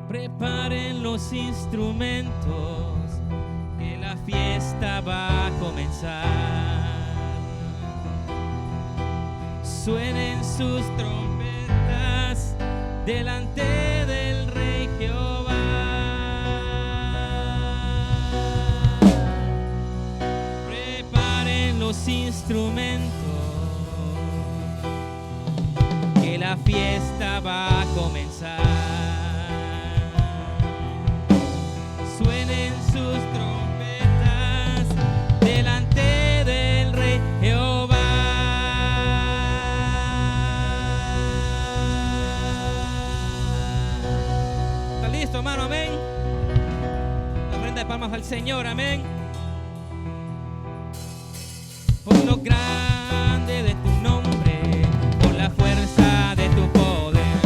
Preparen los instrumentos, que la fiesta va a comenzar. Suenen sus trompetas delante del Rey Jehová. Preparen los instrumentos, que la fiesta va a comenzar. Suenen sus trompetas delante del Rey Jehová. ¿Está listo, hermano? Amén. Una ofrenda de palmas al Señor. Amén. Por lo grande de tu nombre, por la fuerza de tu poder,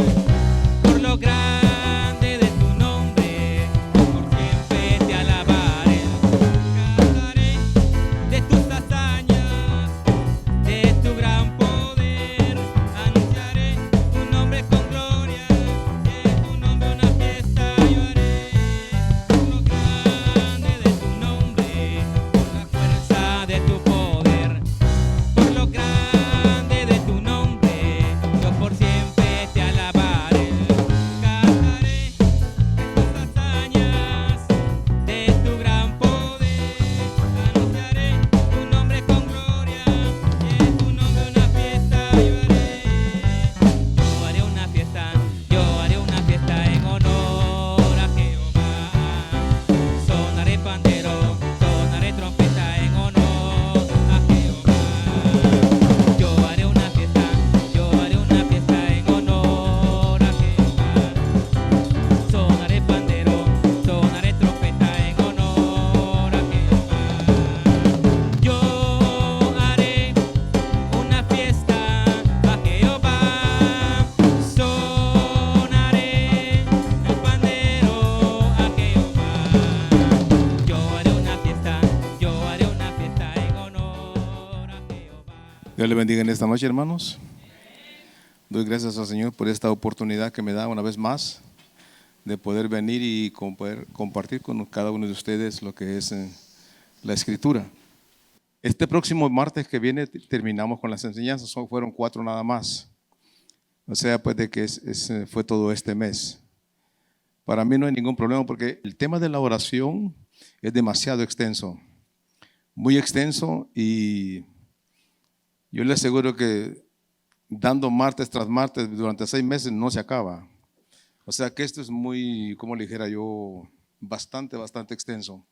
por lo grande de tu nombre, por siempre te alabaré. Cantaré de tus hazañas, de tu gran poder, anunciaré tu nombre con gloria, de tu nombre una fiesta yo haré. Por lo grande de tu nombre, por la fuerza de tu poder, por lo grande de tu nombre, yo por siempre te alabaré. Cantaré de tus hazañas, de tu gran poder, anunciaré tu nombre con gloria, y en tu nombre una fiesta yo haré. Yo haré una fiesta en honor a Jehová. Sonaré pandero, sonaré trompeta en honor a Jehová. Yo haré una fiesta en honor a Jehová. Sonaré pandero, sonaré trompeta en honor a Jehová. Yo haré una fiesta a Jehová. Sonaré el pandero a Jehová. Yo haré una fiesta en honor a Jehová. Dios le bendiga en esta noche, hermanos. Doy gracias al Señor por esta oportunidad que me da una vez más de poder venir y poder compartir con cada uno de ustedes lo que es la Escritura. Este próximo martes que viene terminamos con las enseñanzas, fueron 4 nada más. O sea, pues de que fue todo este mes. Para mí no hay ningún problema porque el tema de la oración es demasiado extenso, muy extenso, y yo le aseguro que dando martes tras martes durante 6 meses no se acaba. O sea que esto es muy, como le dijera yo, bastante extenso.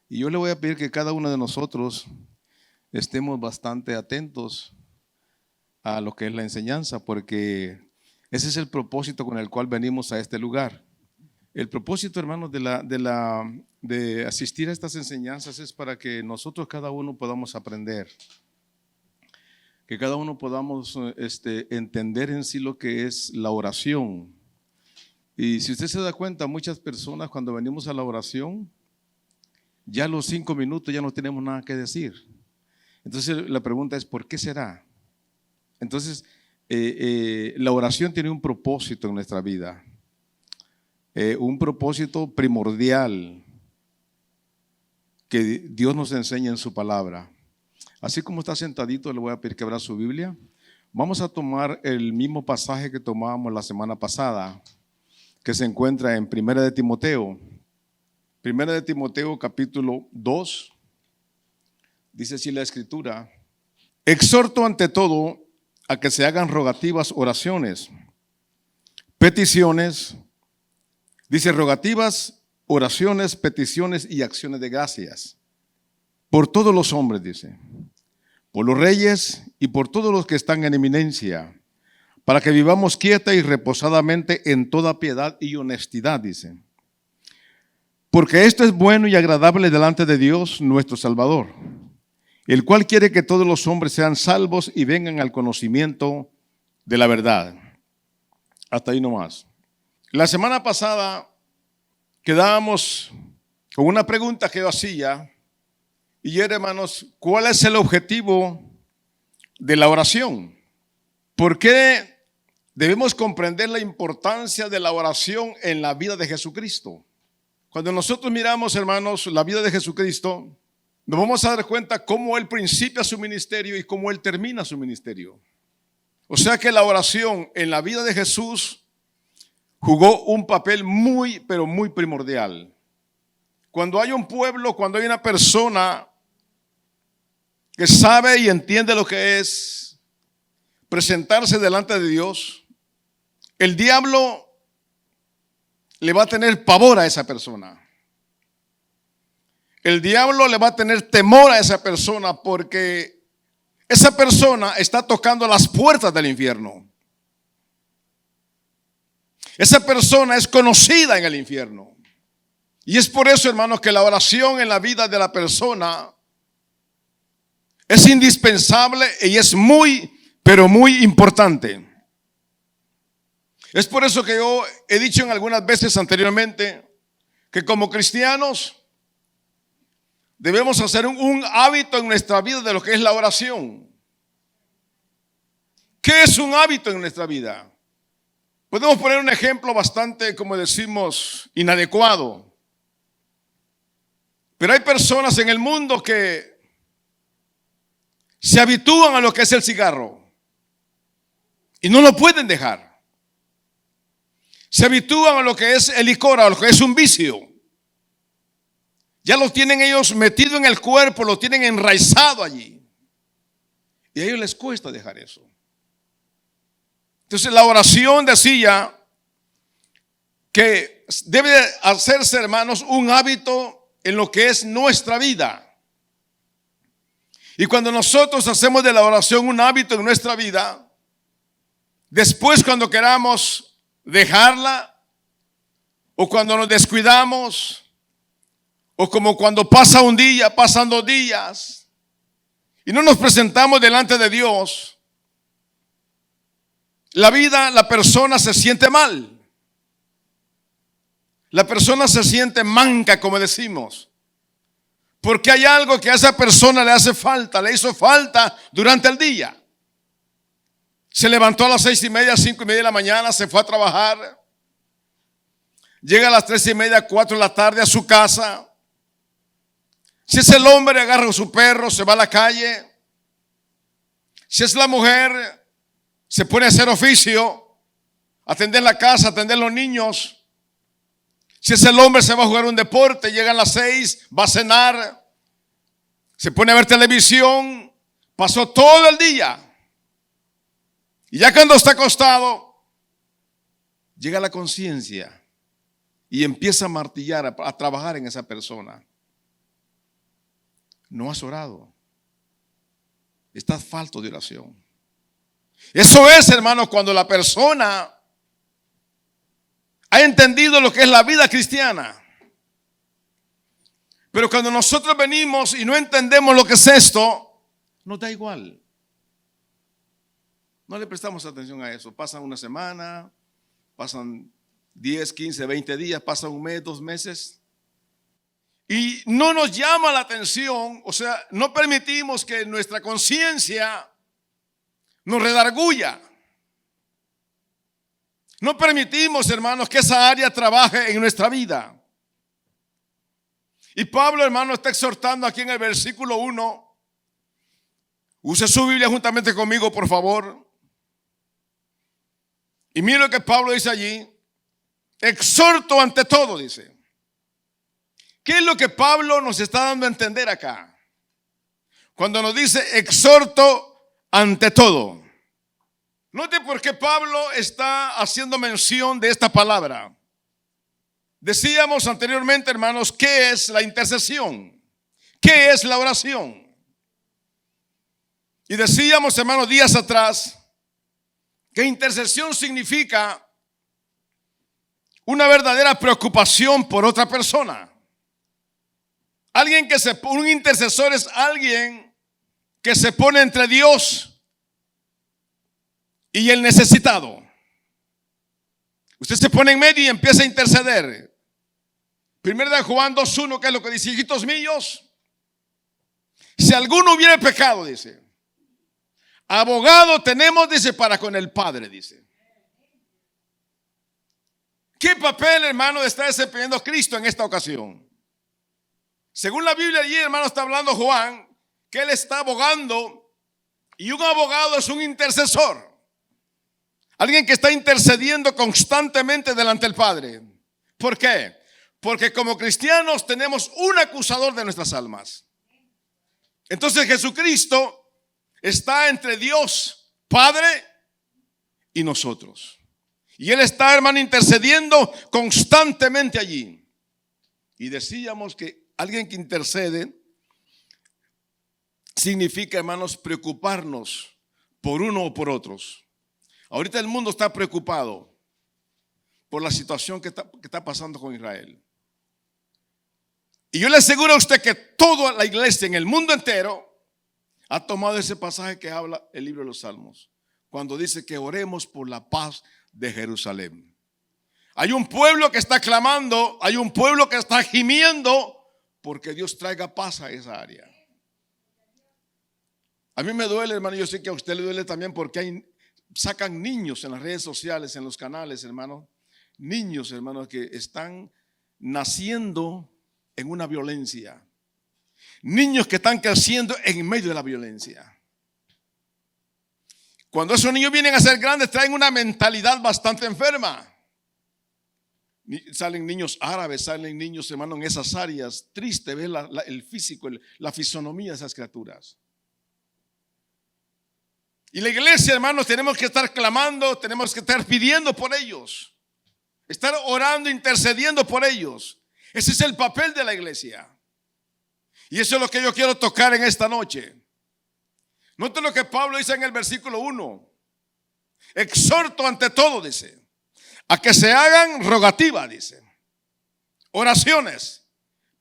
Y yo le voy a pedir que cada uno de nosotros estemos bastante atentos a lo que es la enseñanza, porque ese es el propósito con el cual venimos a este lugar. El propósito, hermanos, de asistir a estas enseñanzas es para que nosotros cada uno podamos aprender, que cada uno podamos entender en sí lo que es la oración. Y si usted se da cuenta, muchas personas cuando venimos a la oración, ya a los 5 minutos ya no tenemos nada que decir. Entonces la pregunta es, ¿por qué será? Entonces, la oración tiene un propósito en nuestra vida, un propósito primordial que Dios nos enseña en su palabra. Así como está sentadito, le voy a pedir que abra su Biblia. Vamos a tomar el mismo pasaje que tomábamos la semana pasada, que se encuentra en Primera de Timoteo. Primera de Timoteo capítulo 2, dice así la Escritura: exhorto ante todo a que se hagan rogativas, oraciones, peticiones, dice rogativas, oraciones, peticiones y acciones de gracias, por todos los hombres, dice, por los reyes y por todos los que están en eminencia, para que vivamos quieta y reposadamente en toda piedad y honestidad, dice. Porque esto es bueno y agradable delante de Dios nuestro Salvador, el cual quiere que todos los hombres sean salvos y vengan al conocimiento de la verdad. Hasta ahí nomás. La semana pasada quedábamos con una pregunta que yo hacía, y era, hermanos, ¿cuál es el objetivo de la oración? ¿Por qué debemos comprender la importancia de la oración en la vida de Jesucristo. Cuando nosotros miramos, hermanos, la vida de Jesucristo, nos vamos a dar cuenta cómo Él principia su ministerio y cómo Él termina su ministerio. O sea que la oración en la vida de Jesús jugó un papel muy, pero muy primordial. Cuando hay un pueblo, cuando hay una persona que sabe y entiende lo que es presentarse delante de Dios, el diablo le va a tener pavor a esa persona. El diablo le va a tener temor a esa persona porque esa persona está tocando las puertas del infierno. Esa persona es conocida en el infierno. Y es por eso, hermanos, que la oración en la vida de la persona es indispensable y es muy, pero muy importante. Es por eso que yo he dicho en algunas veces anteriormente que como cristianos debemos hacer un hábito en nuestra vida de lo que es la oración. ¿Qué es un hábito en nuestra vida? Podemos poner un ejemplo bastante, como decimos, inadecuado. Pero hay personas en el mundo que se habitúan a lo que es el cigarro y no lo pueden dejar. Se habitúan a lo que es el licor, a lo que es un vicio. Ya lo tienen ellos metido en el cuerpo, lo tienen enraizado allí. Y a ellos les cuesta dejar eso. Entonces la oración decía que debe hacerse, hermanos, un hábito en lo que es nuestra vida. Y cuando nosotros hacemos de la oración un hábito en nuestra vida, después cuando queramos dejarla, o cuando nos descuidamos, o como cuando pasa un día, pasan 2 días, y no nos presentamos delante de Dios, la persona se siente mal. La persona se siente manca, como decimos, porque hay algo que a esa persona le hace falta, le hizo falta durante el día. Se levantó a las 6:30, 5:30 de la mañana, se fue a trabajar. Llega a las 3:30, 4 de la tarde a su casa. Si es el hombre, agarra a su perro, se va a la calle. Si es la mujer, se pone a hacer oficio, atender la casa, atender los niños. Si es el hombre, se va a jugar un deporte, llegan las 6, va a cenar, se pone a ver televisión, pasó todo el día. Y ya cuando está acostado, llega la conciencia y empieza a martillar, a trabajar en esa persona. No has orado. Estás falto de oración. Eso es, hermanos, cuando la persona ha entendido lo que es la vida cristiana. Pero cuando nosotros venimos y no entendemos lo que es esto, nos da igual. No le prestamos atención a eso. Pasan una semana, pasan 10, 15, 20 días, pasa un mes, 2 meses. Y no nos llama la atención, o sea, no permitimos que nuestra conciencia nos redarguya. No permitimos, hermanos, que esa área trabaje en nuestra vida. Y Pablo, hermano, está exhortando aquí en el versículo 1. Use su Biblia juntamente conmigo, por favor. Y mire lo que Pablo dice allí. Exhorto ante todo, dice. ¿Qué es lo que Pablo nos está dando a entender acá? Cuando nos dice exhorto ante todo. Note por qué Pablo está haciendo mención de esta palabra. Decíamos anteriormente, hermanos, ¿qué es la intercesión? ¿Qué es la oración? Y decíamos, hermanos, días atrás, que intercesión significa una verdadera preocupación por otra persona. Un intercesor es alguien que se pone entre Dios y el necesitado. Usted se pone en medio y empieza a interceder. Primero de Juan 2:1, que es lo que dice: hijitos míos, si alguno hubiera pecado, dice, abogado tenemos, dice, para con el Padre, dice. ¿Qué papel, hermano, está desempeñando Cristo en esta ocasión? Según la Biblia allí, hermano, está hablando Juan, que él está abogando, y un abogado es un intercesor. Alguien que está intercediendo constantemente delante del Padre. ¿Por qué? Porque como cristianos tenemos un acusador de nuestras almas. Entonces Jesucristo está entre Dios Padre y nosotros. Y Él está, hermano, intercediendo constantemente allí. Y decíamos que alguien que intercede significa, hermanos, preocuparnos por uno o por otros. Ahorita el mundo está preocupado por la situación que está pasando con Israel. Y yo le aseguro a usted que toda la iglesia en el mundo entero ha tomado ese pasaje que habla el libro de los Salmos, cuando dice que oremos por la paz de Jerusalén. Hay un pueblo que está clamando, hay un pueblo que está gimiendo porque Dios traiga paz a esa área. A mí me duele, hermano, yo sé que a usted le duele también porque sacan niños en las redes sociales, en los canales, hermano. Niños, hermanos, que están naciendo en una violencia. Niños que están creciendo en medio de la violencia. Cuando esos niños vienen a ser grandes, traen una mentalidad bastante enferma. Salen niños árabes, salen niños, hermano, en esas áreas. Triste ver el físico, la fisonomía de esas criaturas. Y la iglesia, hermanos, tenemos que estar clamando, tenemos que estar pidiendo por ellos. Estar orando, intercediendo por ellos. Ese es el papel de la iglesia. Y eso es lo que yo quiero tocar en esta noche. Note lo que Pablo dice en el versículo 1. Exhorto ante todo, dice, a que se hagan rogativas, dice, oraciones,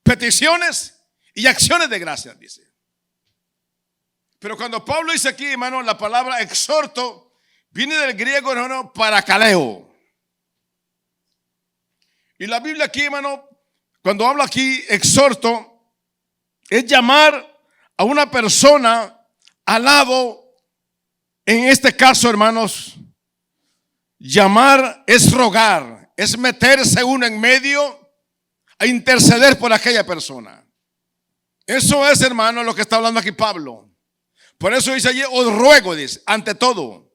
peticiones y acciones de gracias, dice. Pero cuando Pablo dice aquí, hermano, la palabra exhorto viene del griego, hermano, parakaleo. Y la Biblia aquí, hermano, cuando habla aquí exhorto, es llamar a una persona al lado. En este caso, hermanos, llamar es rogar, es meterse uno en medio a interceder por aquella persona. Eso es, hermano, lo que está hablando aquí Pablo. Por eso dice allí, os ruego, dice, ante todo,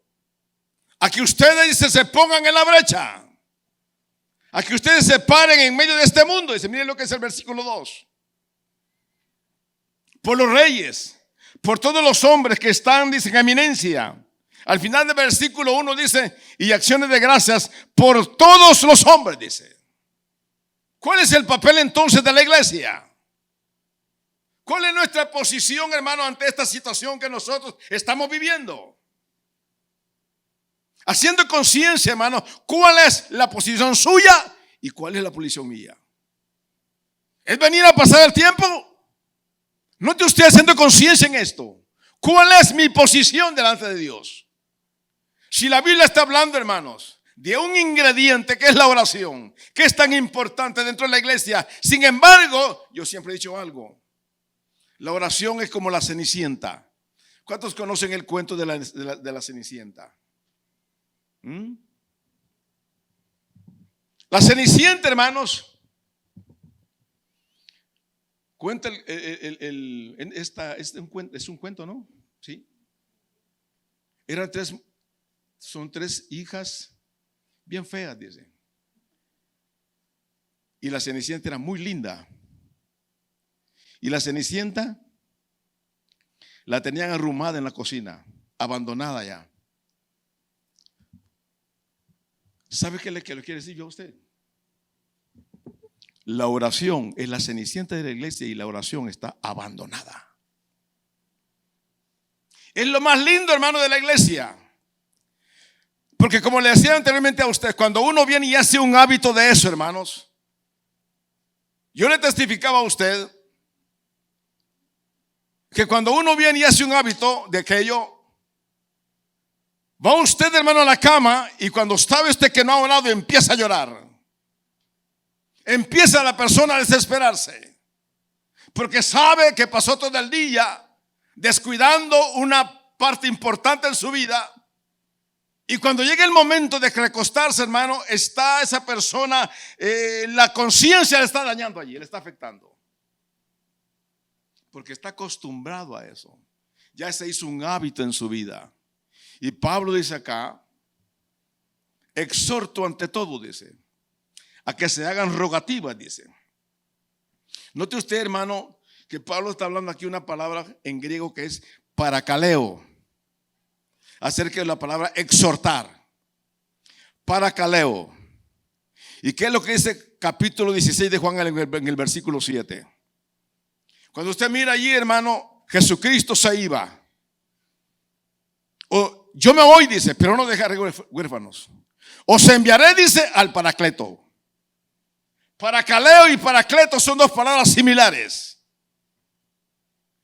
a que ustedes, dice, se pongan en la brecha, a que ustedes se paren en medio de este mundo. Dice, miren lo que es el versículo 2. Por los reyes, por todos los hombres que están, dice, en eminencia. Al final del versículo 1 dice, y acciones de gracias por todos los hombres, dice. ¿Cuál es el papel entonces de la iglesia? ¿Cuál es nuestra posición, hermano, ante esta situación que nosotros estamos viviendo? Haciendo conciencia, hermano, ¿cuál es la posición suya y cuál es la posición mía? ¿Es venir a pasar el tiempo? Note usted haciendo conciencia en esto. ¿Cuál es mi posición delante de Dios? Si la Biblia está hablando, hermanos, de un ingrediente que es la oración, que es tan importante dentro de la iglesia. Sin embargo, yo siempre he dicho algo. La oración es como la Cenicienta. ¿Cuántos conocen el cuento de la Cenicienta? La Cenicienta, hermanos, cuenta es un cuento, ¿no? Sí. Son tres hijas bien feas, dice. Y la Cenicienta era muy linda. Y la Cenicienta la tenían arrumada en la cocina, abandonada ya. ¿Sabe qué le quiero decir yo a usted? La oración es la Cenicienta de la iglesia y la oración está abandonada. Es lo más lindo, hermano, de la iglesia. Porque como le decía anteriormente a usted, cuando uno viene y hace un hábito de eso, hermanos, yo le testificaba a usted que cuando uno viene y hace un hábito de aquello, va usted, hermano, a la cama y cuando sabe usted que no ha orado, empieza a llorar. Empieza la persona a desesperarse porque sabe que pasó todo el día descuidando una parte importante en su vida Y cuando llega el momento de recostarse, hermano, está esa persona, la conciencia le está dañando allí, le está afectando. Porque está acostumbrado a eso. Ya se hizo un hábito en su vida. Y Pablo dice acá, exhorto ante todo, dice, a que se hagan rogativas, dice. Note usted, hermano, que Pablo está hablando aquí una palabra en griego que es parakaleo, acerca de la palabra exhortar. Parakaleo. ¿Y qué es lo que dice capítulo 16 de Juan en el versículo 7? Cuando usted mira allí, hermano, Jesucristo se iba. O yo me voy, dice, pero no dejaré huérfanos. Os enviaré, dice, al Paracleto. Parakaleo y Paracleto son dos palabras similares.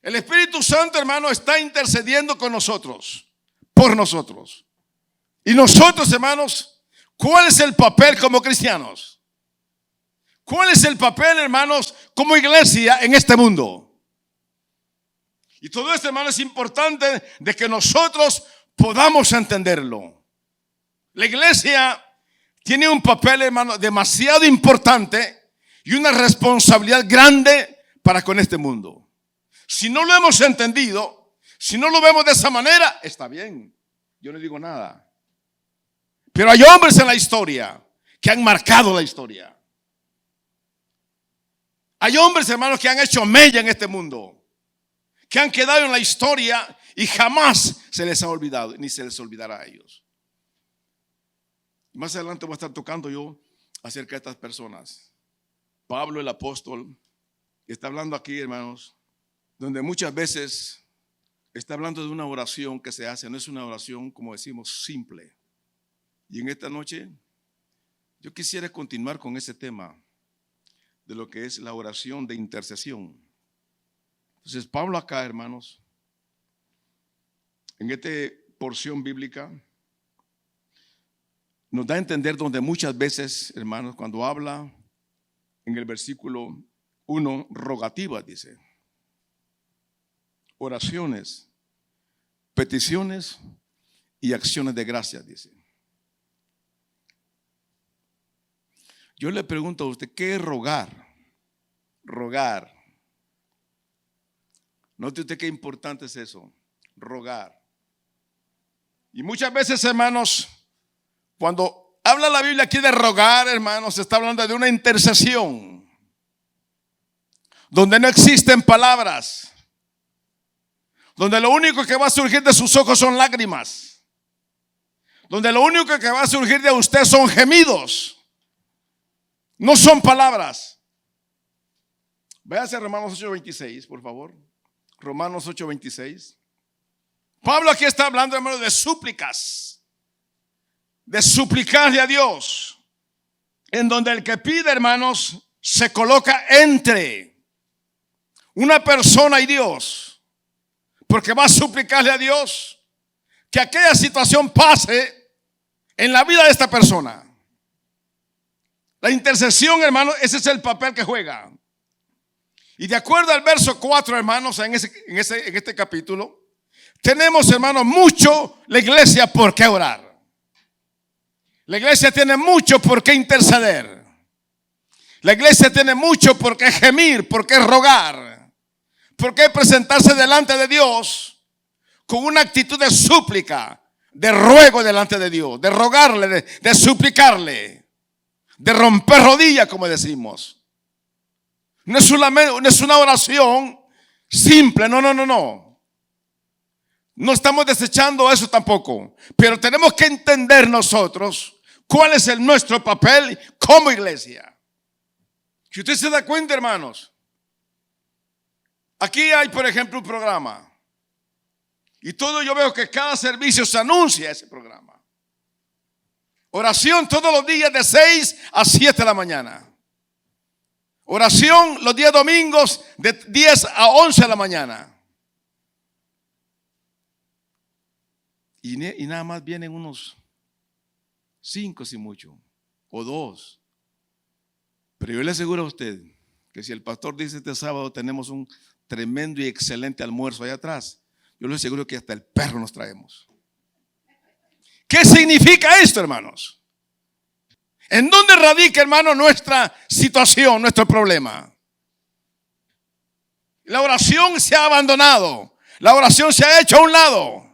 El Espíritu Santo, hermano, está intercediendo con nosotros, por nosotros. Y nosotros, hermanos, ¿cuál es el papel como cristianos? ¿Cuál es el papel, hermanos, como iglesia en este mundo? Y todo esto, hermano, es importante de que nosotros podamos entenderlo. La iglesia tiene un papel, hermano, demasiado importante y una responsabilidad grande para con este mundo. Si no lo hemos entendido, si no lo vemos de esa manera, está bien, yo no digo nada. Pero hay hombres en la historia que han marcado la historia. Hay hombres, hermanos, que han hecho mella en este mundo, que han quedado en la historia y jamás se les ha olvidado, ni se les olvidará a ellos. Más adelante voy a estar tocando yo acerca de estas personas. Pablo el apóstol está hablando aquí, hermanos, donde muchas veces está hablando de una oración que se hace, no es una oración, como decimos, simple. Y en esta noche yo quisiera continuar con ese tema de lo que es la oración de intercesión. Entonces Pablo acá, hermanos, en esta porción bíblica nos da a entender donde muchas veces, hermanos, cuando habla en el versículo 1, rogativas, dice, oraciones, peticiones y acciones de gracias, dice. Yo le pregunto a usted, ¿qué es rogar? Rogar. Note usted qué importante es eso, rogar. Y muchas veces, hermanos, cuando habla la Biblia aquí de rogar, hermanos, se está hablando de una intercesión donde no existen palabras, donde lo único que va a surgir de sus ojos son lágrimas, donde lo único que va a surgir de usted son gemidos, no son palabras. Véase Romanos 8:26, por favor. Romanos 8:26. Pablo aquí está hablando, hermano, de súplicas, de suplicarle a Dios, en donde el que pide, hermanos, se coloca entre una persona y Dios, porque va a suplicarle a Dios que aquella situación pase en la vida de esta persona. La intercesión, hermano, ese es el papel que juega. Y de acuerdo al verso 4, hermanos, en este capítulo, tenemos, hermanos, mucho la iglesia por qué orar. La iglesia tiene mucho por qué interceder. La iglesia tiene mucho por qué gemir, por qué rogar, por qué presentarse delante de Dios con una actitud de súplica, de ruego delante de Dios, de rogarle, de suplicarle, de romper rodillas, como decimos. No es una oración simple, no. No estamos desechando eso tampoco, pero tenemos que entender nosotros cuál es nuestro papel como iglesia. Si usted se da cuenta, hermanos, aquí hay, por ejemplo, un programa y yo veo que cada servicio se anuncia ese programa. Oración todos los días de 6 a 7 de la mañana. Oración los días domingos de 10 a 11 de la mañana. Y nada más vienen unos 5 si mucho, o 2. Pero yo le aseguro a usted que si el pastor dice este sábado tenemos un tremendo y excelente almuerzo allá atrás, yo le aseguro que hasta el perro nos traemos. ¿Qué significa esto, hermanos? ¿En dónde radica, hermano, nuestra situación, nuestro problema? La oración se ha abandonado. La oración se ha hecho a un lado.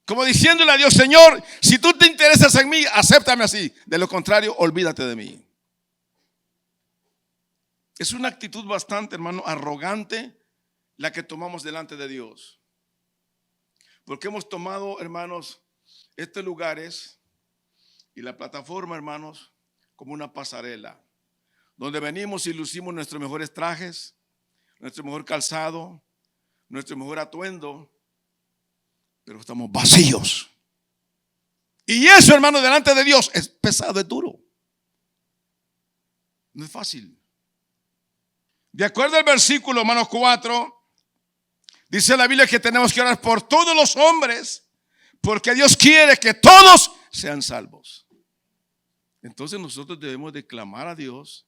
Como diciéndole a Dios, Señor, si tú te interesas en mí, acéptame así. De lo contrario, olvídate de mí. Es una actitud bastante, hermano, arrogante la que tomamos delante de Dios. Porque hemos tomado, hermanos, estos lugares y la plataforma, hermanos, como una pasarela, donde venimos y lucimos nuestros mejores trajes, nuestro mejor calzado, nuestro mejor atuendo, pero estamos vacíos. Y eso, hermano, delante de Dios es pesado, es duro. No es fácil. De acuerdo al versículo, hermanos 4, dice la Biblia que tenemos que orar por todos los hombres, porque Dios quiere que todos sean salvos. Entonces nosotros debemos de clamar a Dios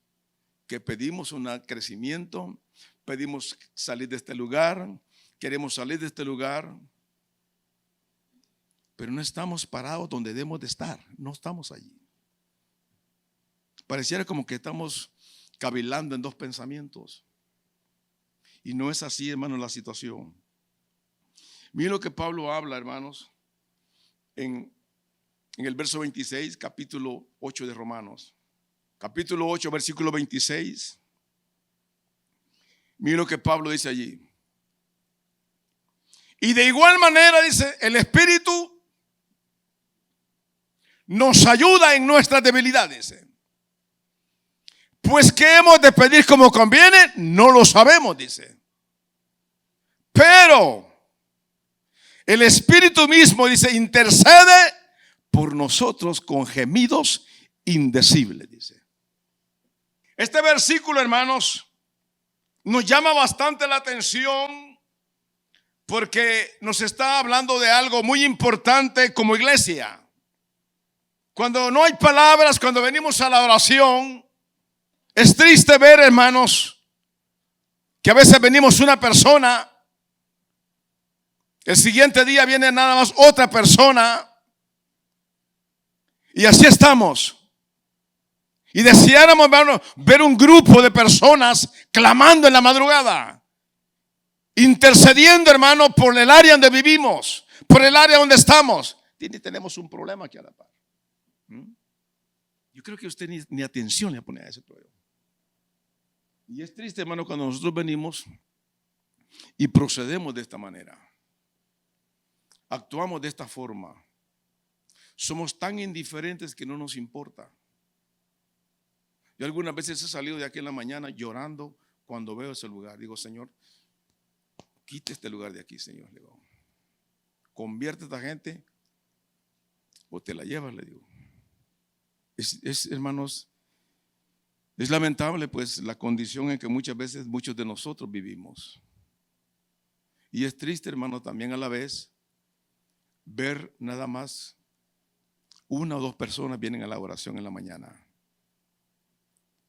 que pedimos un crecimiento, pedimos salir de este lugar, queremos salir de este lugar, pero no estamos parados donde debemos de estar, no estamos allí. Pareciera como que estamos cavilando en dos pensamientos. Y no es así, hermanos, la situación. Miren lo que Pablo habla, hermanos, en el verso 26, capítulo 8 de Romanos. Capítulo 8, versículo 26. Miren lo que Pablo dice allí. Y de igual manera, dice, el Espíritu nos ayuda en nuestras debilidades. Pues ¿qué hemos de pedir como conviene? No lo sabemos, dice. Pero el Espíritu mismo, dice, intercede por nosotros con gemidos indecibles, dice. Este versículo, hermanos, nos llama bastante la atención porque nos está hablando de algo muy importante como iglesia. Cuando no hay palabras, cuando venimos a la oración, es triste ver, hermanos, que a veces venimos una persona, el siguiente día viene nada más otra persona, y así estamos. Y deseáramos, hermano, ver un grupo de personas clamando en la madrugada, intercediendo, hermano, por el área donde vivimos, por el área donde estamos. Tenemos un problema aquí a la par. Yo creo que usted ni atención le pone a ese problema. Y es triste, hermano, cuando nosotros venimos y procedemos de esta manera. Actuamos de esta forma. Somos tan indiferentes que no nos importa. Yo algunas veces he salido de aquí en la mañana llorando cuando veo ese lugar. Digo, Señor, quite este lugar de aquí, Señor. Le digo, convierte a esta gente o te la llevas, le digo. Hermanos, es lamentable pues la condición en que muchas veces muchos de nosotros vivimos. Y es triste, hermano, también a la vez ver nada más una o dos personas vienen a la oración en la mañana.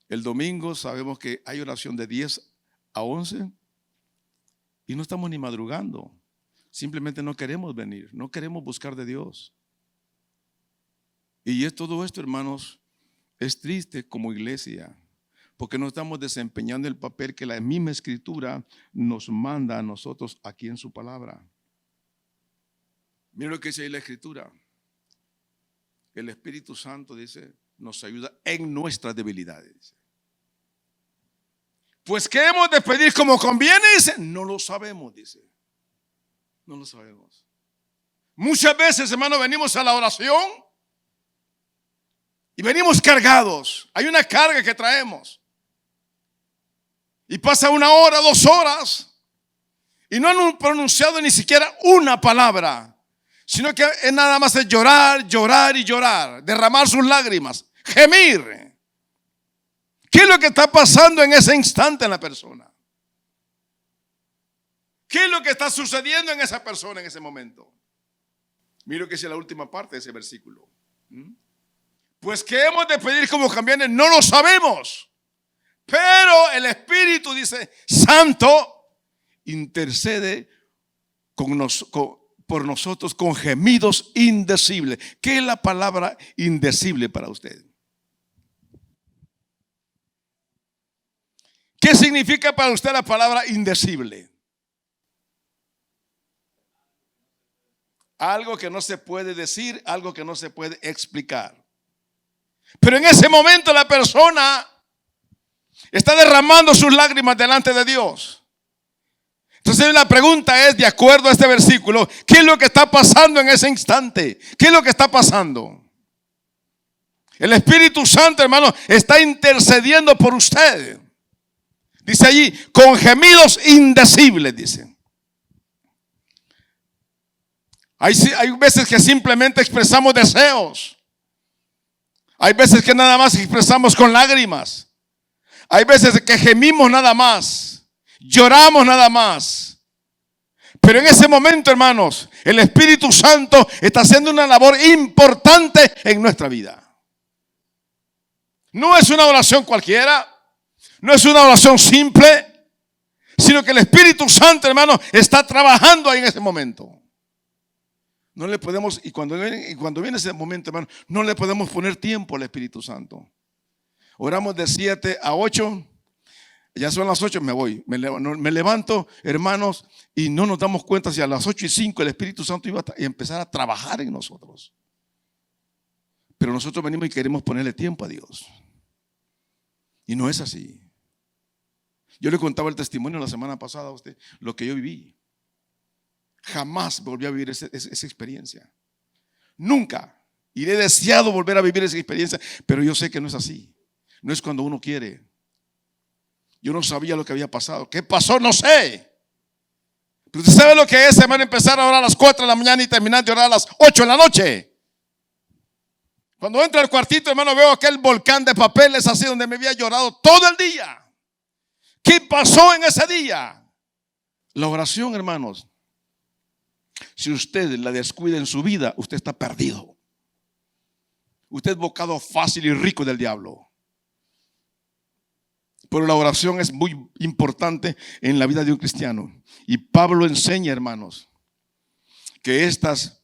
El domingo sabemos que hay oración de 10 a 11 y no estamos ni madrugando. Simplemente no queremos venir, no queremos buscar de Dios. Y todo esto, hermanos, es triste como iglesia, porque no estamos desempeñando el papel que la misma Escritura nos manda a nosotros aquí en su palabra. Mira lo que dice ahí la Escritura. El Espíritu Santo, dice, nos ayuda en nuestras debilidades. Pues ¿qué hemos de pedir como conviene? Dice, no lo sabemos, dice. No lo sabemos. Muchas veces, hermano, venimos a la oración y venimos cargados. Hay una carga que traemos. Y pasa 1 hora, 2 horas y no han pronunciado ni siquiera una palabra, sino que es nada más de llorar, llorar y llorar, derramar sus lágrimas, gemir. ¿Qué es lo que está pasando en ese instante en la persona? ¿Qué es lo que está sucediendo en esa persona en ese momento? Mira lo que dice la última parte de ese versículo. Pues ¿qué hemos de pedir como conviene? No lo sabemos. Pero el Espíritu, dice, Santo, intercede por nosotros con gemidos indecibles. ¿Qué es la palabra indecible para usted? ¿Qué significa para usted la palabra indecible? Algo que no se puede decir, algo que no se puede explicar. Pero en ese momento la persona está derramando sus lágrimas delante de Dios. Entonces la pregunta es, de acuerdo a este versículo, ¿qué es lo que está pasando en ese instante? ¿Qué es lo que está pasando? El Espíritu Santo, hermano, está intercediendo por usted. Dice allí, con gemidos indecibles, dice. Hay veces que simplemente expresamos deseos. Hay veces que nada más expresamos con lágrimas. Hay veces que gemimos nada más. Lloramos nada más. Pero en ese momento, hermanos, el Espíritu Santo está haciendo una labor importante en nuestra vida. No es una oración cualquiera. No es una oración simple. Sino que el Espíritu Santo, hermano, está trabajando ahí en ese momento. No le podemos, y cuando viene ese momento, hermano, no le podemos poner tiempo al Espíritu Santo. Oramos de 7 a 8. Ya son las 8, me voy. Me levanto, hermanos, y no nos damos cuenta si a las 8:05 el Espíritu Santo iba a empezar a trabajar en nosotros. Pero nosotros venimos y queremos ponerle tiempo a Dios. Y no es así. Yo le contaba el testimonio la semana pasada a usted, lo que yo viví. Jamás volví a vivir esa experiencia. Nunca. Y he deseado volver a vivir esa experiencia, pero yo sé que no es así. No es cuando uno quiere. Yo no sabía lo que había pasado. ¿Qué pasó? No sé. Pero usted sabe lo que es, hermano, empezar a orar a las 4 de la mañana y terminar de orar a las 8 de la noche. Cuando entro al cuartito, hermano, veo aquel volcán de papeles así donde me había llorado todo el día. ¿Qué pasó en ese día? La oración, hermanos. Si usted la descuida en su vida, usted está perdido. Usted es bocado fácil y rico del diablo. Pero la oración es muy importante en la vida de un cristiano. Y Pablo enseña, hermanos, que estas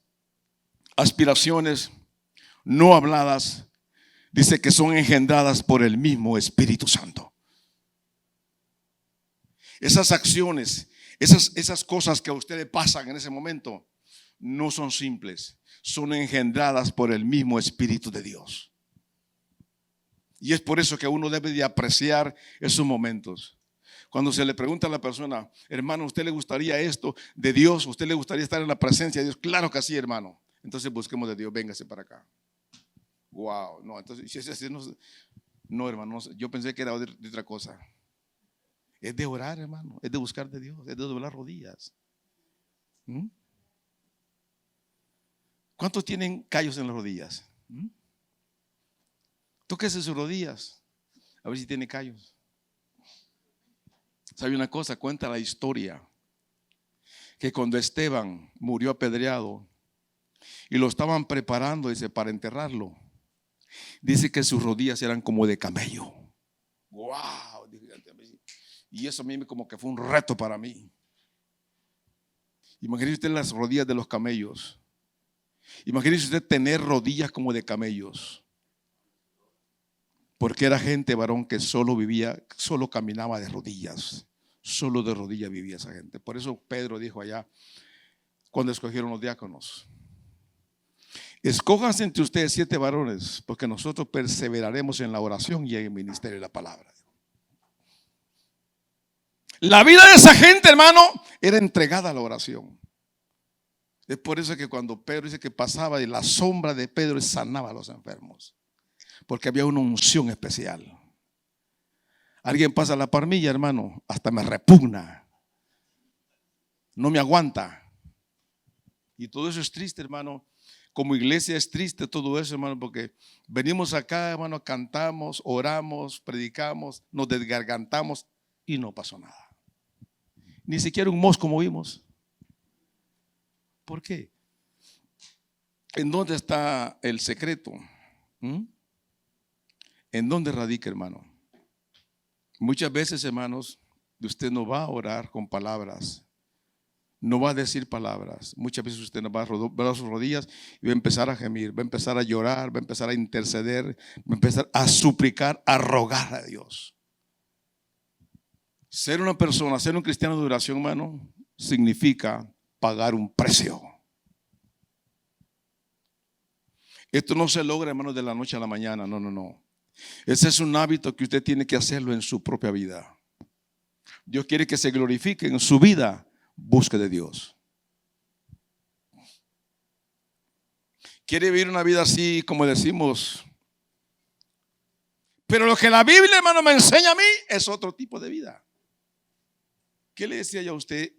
aspiraciones no habladas, dice que son engendradas por el mismo Espíritu Santo. Esas acciones, esas cosas que a usted le pasan en ese momento, no son simples, son engendradas por el mismo Espíritu de Dios. Y es por eso que uno debe de apreciar esos momentos. Cuando se le pregunta a la persona, hermano, ¿a usted le gustaría esto de Dios? ¿A usted le gustaría estar en la presencia de Dios? Claro que sí, hermano. Entonces busquemos de Dios, véngase para acá. Wow, no, entonces si es así, no, hermano, yo pensé que era de otra cosa. Es de orar, hermano, es de buscar de Dios, es de doblar rodillas. ¿Cuántos tienen callos en las rodillas? Tóquese sus rodillas, a ver si tiene callos. ¿Sabe una cosa? Cuenta la historia que cuando Esteban murió apedreado y lo estaban preparando, dice, para enterrarlo, dice que sus rodillas eran como de camello. ¡Wow! Y eso a mí como que fue un reto para mí. Imagínese usted las rodillas de los camellos. Imagínese usted tener rodillas como de camellos. Porque era gente, varón, que solo caminaba de rodillas. Solo de rodillas vivía esa gente. Por eso Pedro dijo allá, cuando escogieron los diáconos: escójanse entre ustedes 7 varones, porque nosotros perseveraremos en la oración y en el ministerio de la palabra. La vida de esa gente, hermano, era entregada a la oración. Es por eso que cuando Pedro dice que pasaba, y la sombra de Pedro sanaba a los enfermos, porque había una unción especial. Alguien pasa la parmilla, hermano, hasta me repugna, no me aguanta. Y todo eso es triste, hermano. Como iglesia es triste todo eso, hermano, porque venimos acá, hermano, cantamos, oramos, predicamos, nos desgargantamos y no pasó nada. Ni siquiera un mosco movimos. ¿Por qué? ¿En dónde está el secreto? ¿En dónde radica, hermano? Muchas veces, hermanos, usted no va a orar con palabras, no va a decir palabras. Muchas veces usted no va a doblar sus rodillas y va a empezar a gemir, va a empezar a llorar, va a empezar a interceder, va a empezar a suplicar, a rogar a Dios. Ser una persona, ser un cristiano de oración, hermano, significa pagar un precio. Esto no se logra, hermano, de la noche a la mañana. No. Ese es un hábito que usted tiene que hacerlo en su propia vida. Dios quiere que se glorifique en su vida. Busque de Dios. Quiere vivir una vida así, como decimos. Pero lo que la Biblia, hermano, me enseña a mí es otro tipo de vida. ¿Qué le decía yo a usted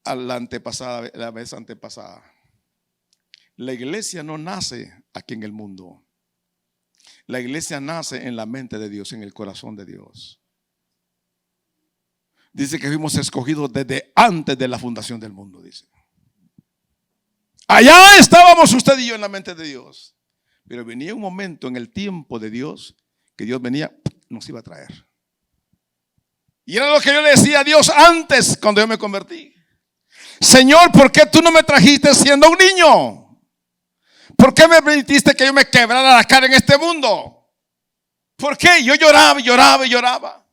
a la vez antepasada? La iglesia no nace aquí en el mundo. La iglesia nace en la mente de Dios, en el corazón de Dios. Dice que fuimos escogidos desde antes de la fundación del mundo, dice. Allá estábamos usted y yo en la mente de Dios. Pero venía un momento en el tiempo de Dios que Dios venía, nos iba a traer. Y era lo que yo le decía a Dios antes, cuando yo me convertí. Señor, ¿por qué tú no me trajiste siendo un niño? ¿Por qué me permitiste que yo me quebrara la cara en este mundo? ¿Por qué? Yo lloraba y lloraba y lloraba.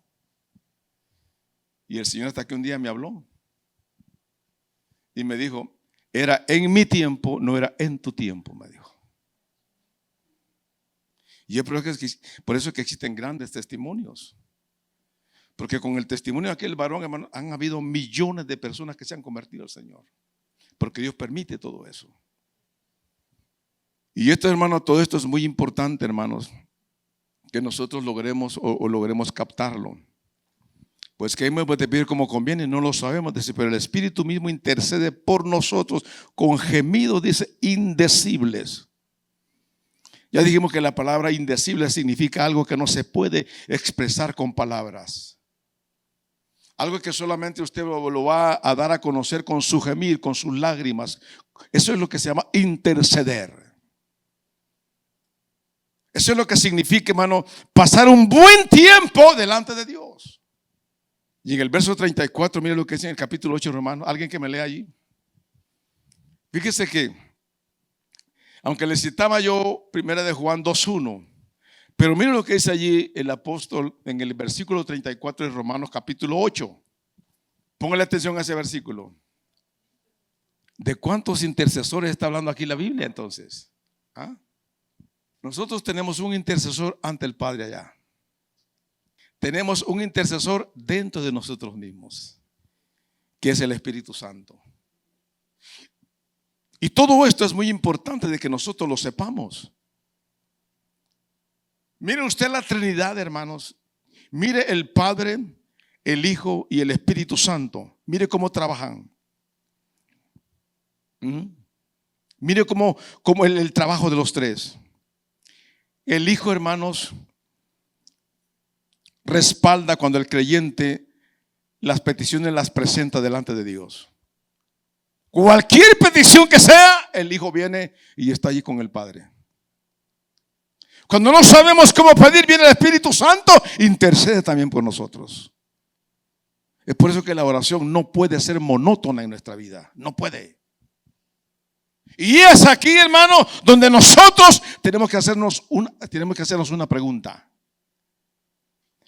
Y el Señor hasta que un día me habló y me dijo, era en mi tiempo, no era en tu tiempo, me dijo. Y yo creo que por eso es que existen grandes testimonios. Porque con el testimonio de aquel varón, hermano, han habido millones de personas que se han convertido al Señor. Porque Dios permite todo eso. Y esto, hermano, todo esto es muy importante, hermanos, que nosotros logremos o logremos captarlo. Pues que hemos de pedir como conviene, no lo sabemos, dice, pero el Espíritu mismo intercede por nosotros con gemidos, dice, indecibles. Ya dijimos que la palabra indecible significa algo que no se puede expresar con palabras. Algo que solamente usted lo va a dar a conocer con su gemir, con sus lágrimas. Eso es lo que se llama interceder. Eso es lo que significa, hermano, pasar un buen tiempo delante de Dios. Y en el verso 34, mire lo que dice en el capítulo 8 Romanos. Alguien que me lea allí. Fíjese que, aunque le citaba yo primera de Juan 2:1, pero mire lo que dice allí el apóstol en el versículo 34 de Romanos capítulo 8. Póngale atención a ese versículo. ¿De cuántos intercesores está hablando aquí la Biblia entonces? ¿Ah? Nosotros tenemos un intercesor ante el Padre allá. Tenemos un intercesor dentro de nosotros mismos, que es el Espíritu Santo. Y todo esto es muy importante de que nosotros lo sepamos. Mire usted la Trinidad, hermanos. Mire el Padre, el Hijo y el Espíritu Santo. Mire cómo trabajan. Mire cómo el trabajo de los tres. El Hijo, hermanos, respalda cuando el creyente las peticiones las presenta delante de Dios. Cualquier petición que sea, el Hijo viene y está allí con el Padre. Cuando no sabemos cómo pedir, viene el Espíritu Santo, intercede también por nosotros. Es por eso que la oración no puede ser monótona en nuestra vida. No puede. Y es aquí, hermano, donde nosotros tenemos que hacernos una pregunta.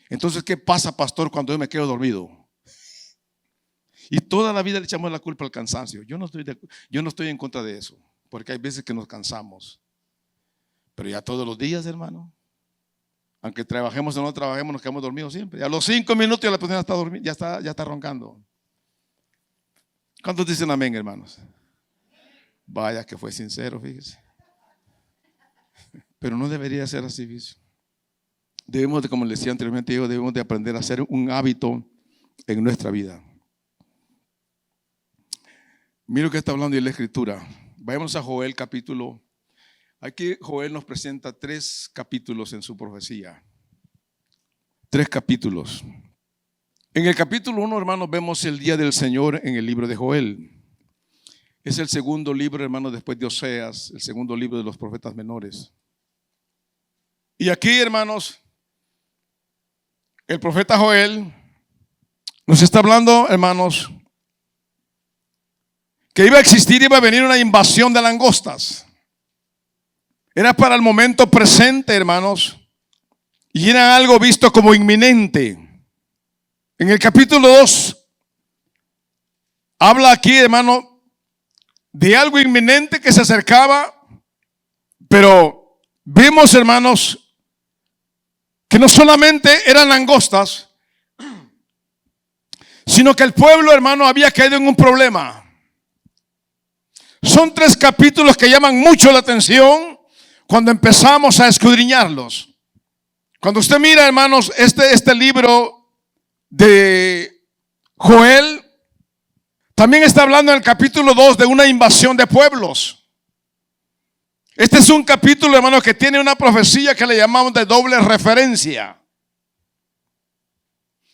Entonces, ¿qué pasa, pastor, cuando yo me quedo dormido? Y toda la vida le echamos la culpa al cansancio. Yo no estoy en contra de eso, porque hay veces que nos cansamos. Pero ya todos los días, hermano, aunque trabajemos o no trabajemos, nos quedamos dormidos siempre. Y a los 5 minutos ya la persona está dormida, ya está roncando. ¿Cuántos dicen amén, hermanos? Vaya que fue sincero, fíjese. Pero no debería ser así, fíjese. Debemos de, como les decía anteriormente, debemos de aprender a hacer un hábito en nuestra vida. Mira lo que está hablando en la Escritura. Vayamos a Joel capítulo. Aquí Joel nos presenta 3 capítulos en su profecía. 3 capítulos. En el capítulo 1, hermanos, vemos el día del Señor en el libro de Joel. Es el segundo libro, hermanos, después de Oseas, el segundo libro de los profetas menores. Y aquí, hermanos, el profeta Joel nos está hablando, hermanos, que iba a existir, iba a venir una invasión de langostas. Era para el momento presente, hermanos, y era algo visto como inminente. En el capítulo 2 habla aquí, hermano, de algo inminente que se acercaba, pero vimos, hermanos, que no solamente eran langostas, sino que el pueblo, hermano, había caído en un problema. Son 3 capítulos que llaman mucho la atención cuando empezamos a escudriñarlos. Cuando usted mira, hermanos, este libro de Joel, también está hablando en el capítulo 2 de una invasión de pueblos. Este es un capítulo, hermano, que tiene una profecía que le llamamos de doble referencia.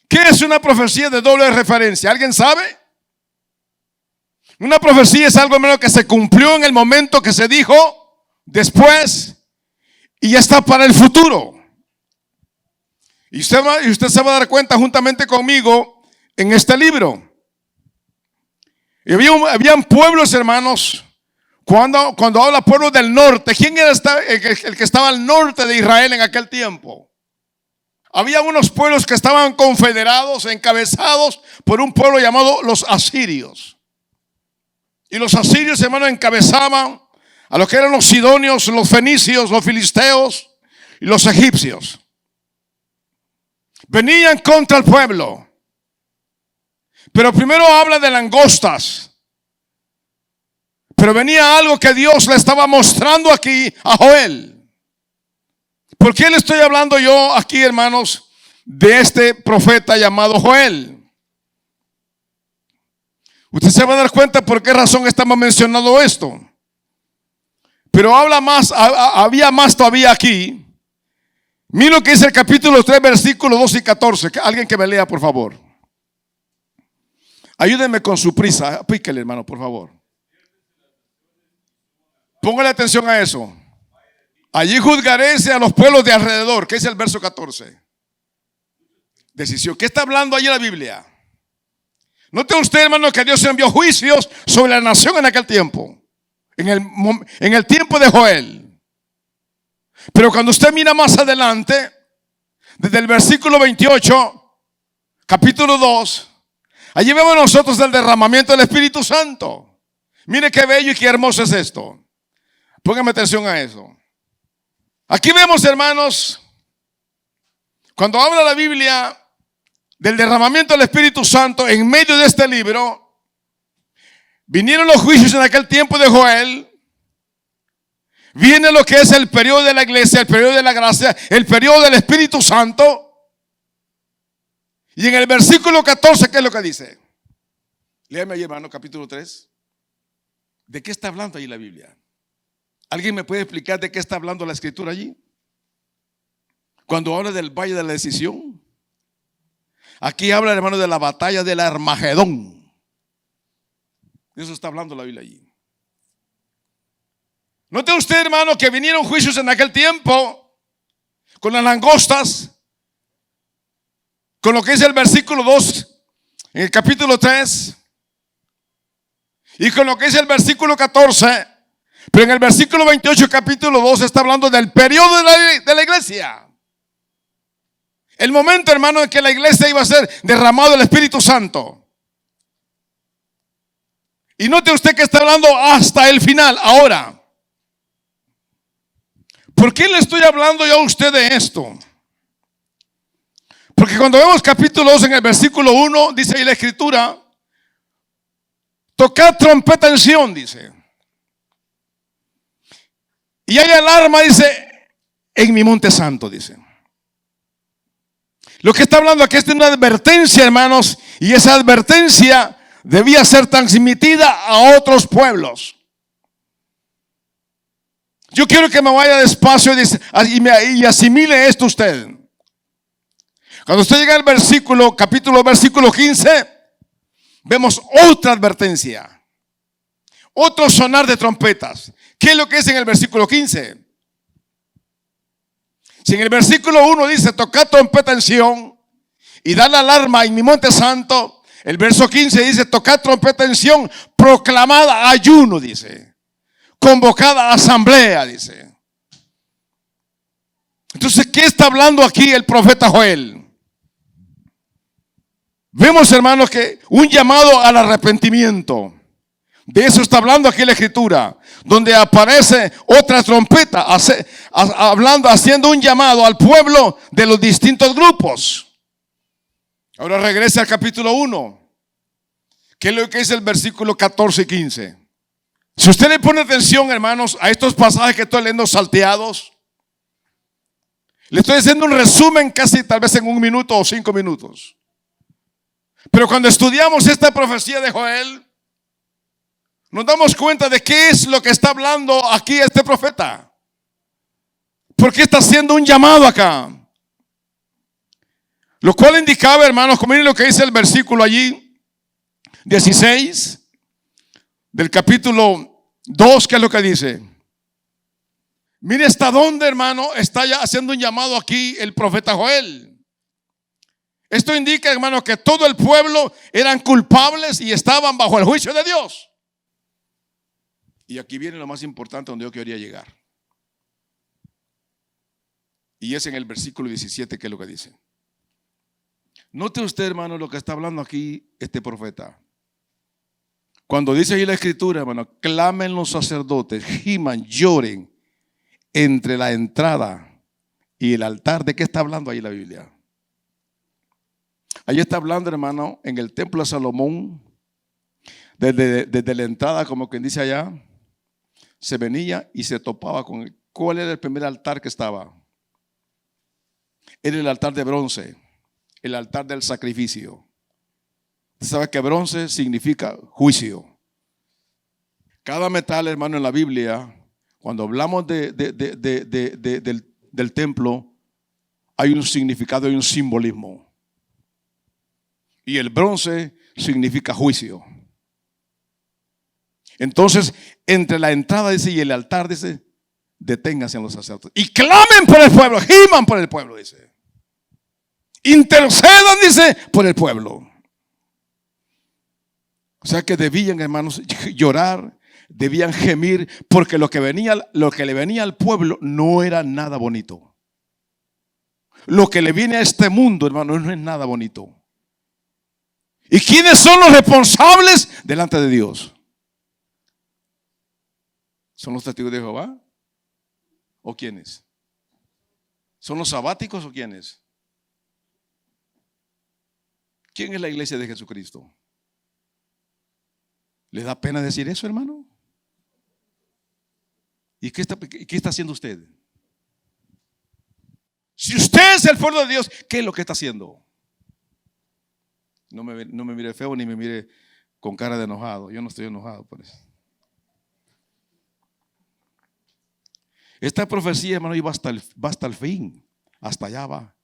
¿Qué es una profecía de doble referencia? ¿Alguien sabe? Una profecía es algo, hermano, que se cumplió en el momento que se dijo, después, y ya está para el futuro. Y usted se va a dar cuenta juntamente conmigo en este libro. Y habían pueblos, hermanos, cuando habla pueblos del norte. ¿Quién era el que estaba al norte de Israel en aquel tiempo? Había unos pueblos que estaban confederados, encabezados por un pueblo llamado los asirios. Y los asirios, hermanos, encabezaban a lo que eran los sidonios, los fenicios, los filisteos y los egipcios. Venían contra el pueblo. Pero primero habla de langostas. Pero venía algo que Dios le estaba mostrando aquí a Joel. ¿Por qué le estoy hablando yo aquí, hermanos, de este profeta llamado Joel? Usted se va a dar cuenta por qué razón estamos mencionando esto. Pero habla más, había más todavía aquí. Mira lo que dice el capítulo 3, versículos 2 y 14. Alguien que me lea, por favor. Ayúdenme con su prisa. Píquele, hermano, por favor. Póngale atención a eso. Allí juzgaréis a los pueblos de alrededor. ¿Qué es el verso 14? Decisión. ¿Qué está hablando allí la Biblia? Note usted, hermano, que Dios envió juicios sobre la nación en aquel tiempo. En el tiempo de Joel. Pero cuando usted mira más adelante, desde el versículo 28, capítulo 2, allí vemos nosotros el derramamiento del Espíritu Santo. Mire qué bello y qué hermoso es esto. Póngame atención a eso. Aquí vemos, hermanos, cuando habla la Biblia del derramamiento del Espíritu Santo, en medio de este libro, vinieron los juicios en aquel tiempo de Joel. Viene lo que es el periodo de la iglesia, el periodo de la gracia, el periodo del Espíritu Santo. Y en el versículo 14, ¿qué es lo que dice? Léame ahí, hermano, capítulo 3. ¿De qué está hablando ahí la Biblia? ¿Alguien me puede explicar de qué está hablando la escritura allí? Cuando habla del valle de la decisión. Aquí habla, hermano, de la batalla del Armagedón. De eso está hablando la Biblia allí. Note usted, hermano, que vinieron juicios en aquel tiempo con las langostas, con lo que es el versículo 2 en el capítulo 3 y con lo que es el versículo 14. Pero en el versículo 28, capítulo 2, está hablando del periodo de la iglesia. El momento, hermano, en que la iglesia iba a ser derramado el Espíritu Santo. Y note usted que está hablando hasta el final, ahora. ¿Por qué le estoy hablando yo a usted de esto? Porque cuando vemos capítulo 2 en el versículo 1, dice ahí la escritura, tocad trompeta en Sión, dice. Y hay alarma, dice, en mi monte santo, dice. Lo que está hablando aquí es de una advertencia, hermanos, y esa advertencia debía ser transmitida a otros pueblos. Yo quiero que me vaya despacio y asimile esto usted. Cuando usted llega al versículo 15, vemos otra advertencia, otro sonar de trompetas. ¿Qué es lo que es en el versículo 15? Si en el versículo 1 dice, tocad trompeta en Sión y da la alarma en mi monte santo, El verso 15 dice, tocad trompeta en Sión, proclamada ayuno, dice. Convocada asamblea, dice. Entonces, ¿qué está hablando aquí el profeta Joel? Vemos, hermanos, que un llamado al arrepentimiento. De eso está hablando aquí la Escritura, donde aparece otra trompeta, haciendo un llamado al pueblo de los distintos grupos. Ahora regresa al capítulo 1, que es lo que dice el versículo 14 y 15. Si usted le pone atención, hermanos, a estos pasajes que estoy leyendo salteados, le estoy haciendo un resumen casi tal vez en 1 minuto o 5 minutos. Pero cuando estudiamos esta profecía de Joel, nos damos cuenta de qué es lo que está hablando aquí este profeta. ¿Por qué está haciendo un llamado acá? Lo cual indicaba, hermanos, como miren lo que dice el versículo allí, 16, del capítulo 2, ¿qué es lo que dice? Mire hasta dónde, hermano, está ya haciendo un llamado aquí el profeta Joel. Esto indica, hermano, que todo el pueblo eran culpables y estaban bajo el juicio de Dios. Y aquí viene lo más importante donde yo quería llegar. Y es en el versículo 17, que es lo que dice. Note usted, hermano, lo que está hablando aquí este profeta. Cuando dice ahí la Escritura, hermano, clamen los sacerdotes, giman, lloren entre la entrada y el altar. ¿De qué está hablando ahí la Biblia? Ahí está hablando, hermano, en el templo de Salomón, desde la entrada, como quien dice allá, se venía y se topaba con ¿cuál era el primer altar que estaba? Era el altar de bronce, el altar del sacrificio. Usted sabe que bronce significa juicio. Cada metal, hermano, en la Biblia, cuando hablamos del templo, hay un significado y un simbolismo. Y el bronce significa juicio. Entonces, entre la entrada, dice, y el altar, dice, deténganse en los sacerdotes y clamen por el pueblo, giman por el pueblo, dice. Intercedan, dice, por el pueblo. O sea que debían, hermanos, llorar, debían gemir, porque lo que le venía al pueblo no era nada bonito. Lo que le viene a este mundo, hermano, no es nada bonito. ¿Y quiénes son los responsables delante de Dios? ¿Son los testigos de Jehová? ¿O quiénes? ¿Son los sabáticos o quiénes? ¿Quién es la iglesia de Jesucristo? ¿Le da pena decir eso, hermano? ¿Y qué está haciendo usted? Si usted es el pueblo de Dios, ¿qué es lo que está haciendo? No me mire feo ni me mire con cara de enojado. Yo no estoy enojado por eso. Esta profecía, hermano, va hasta el fin. Hasta allá va.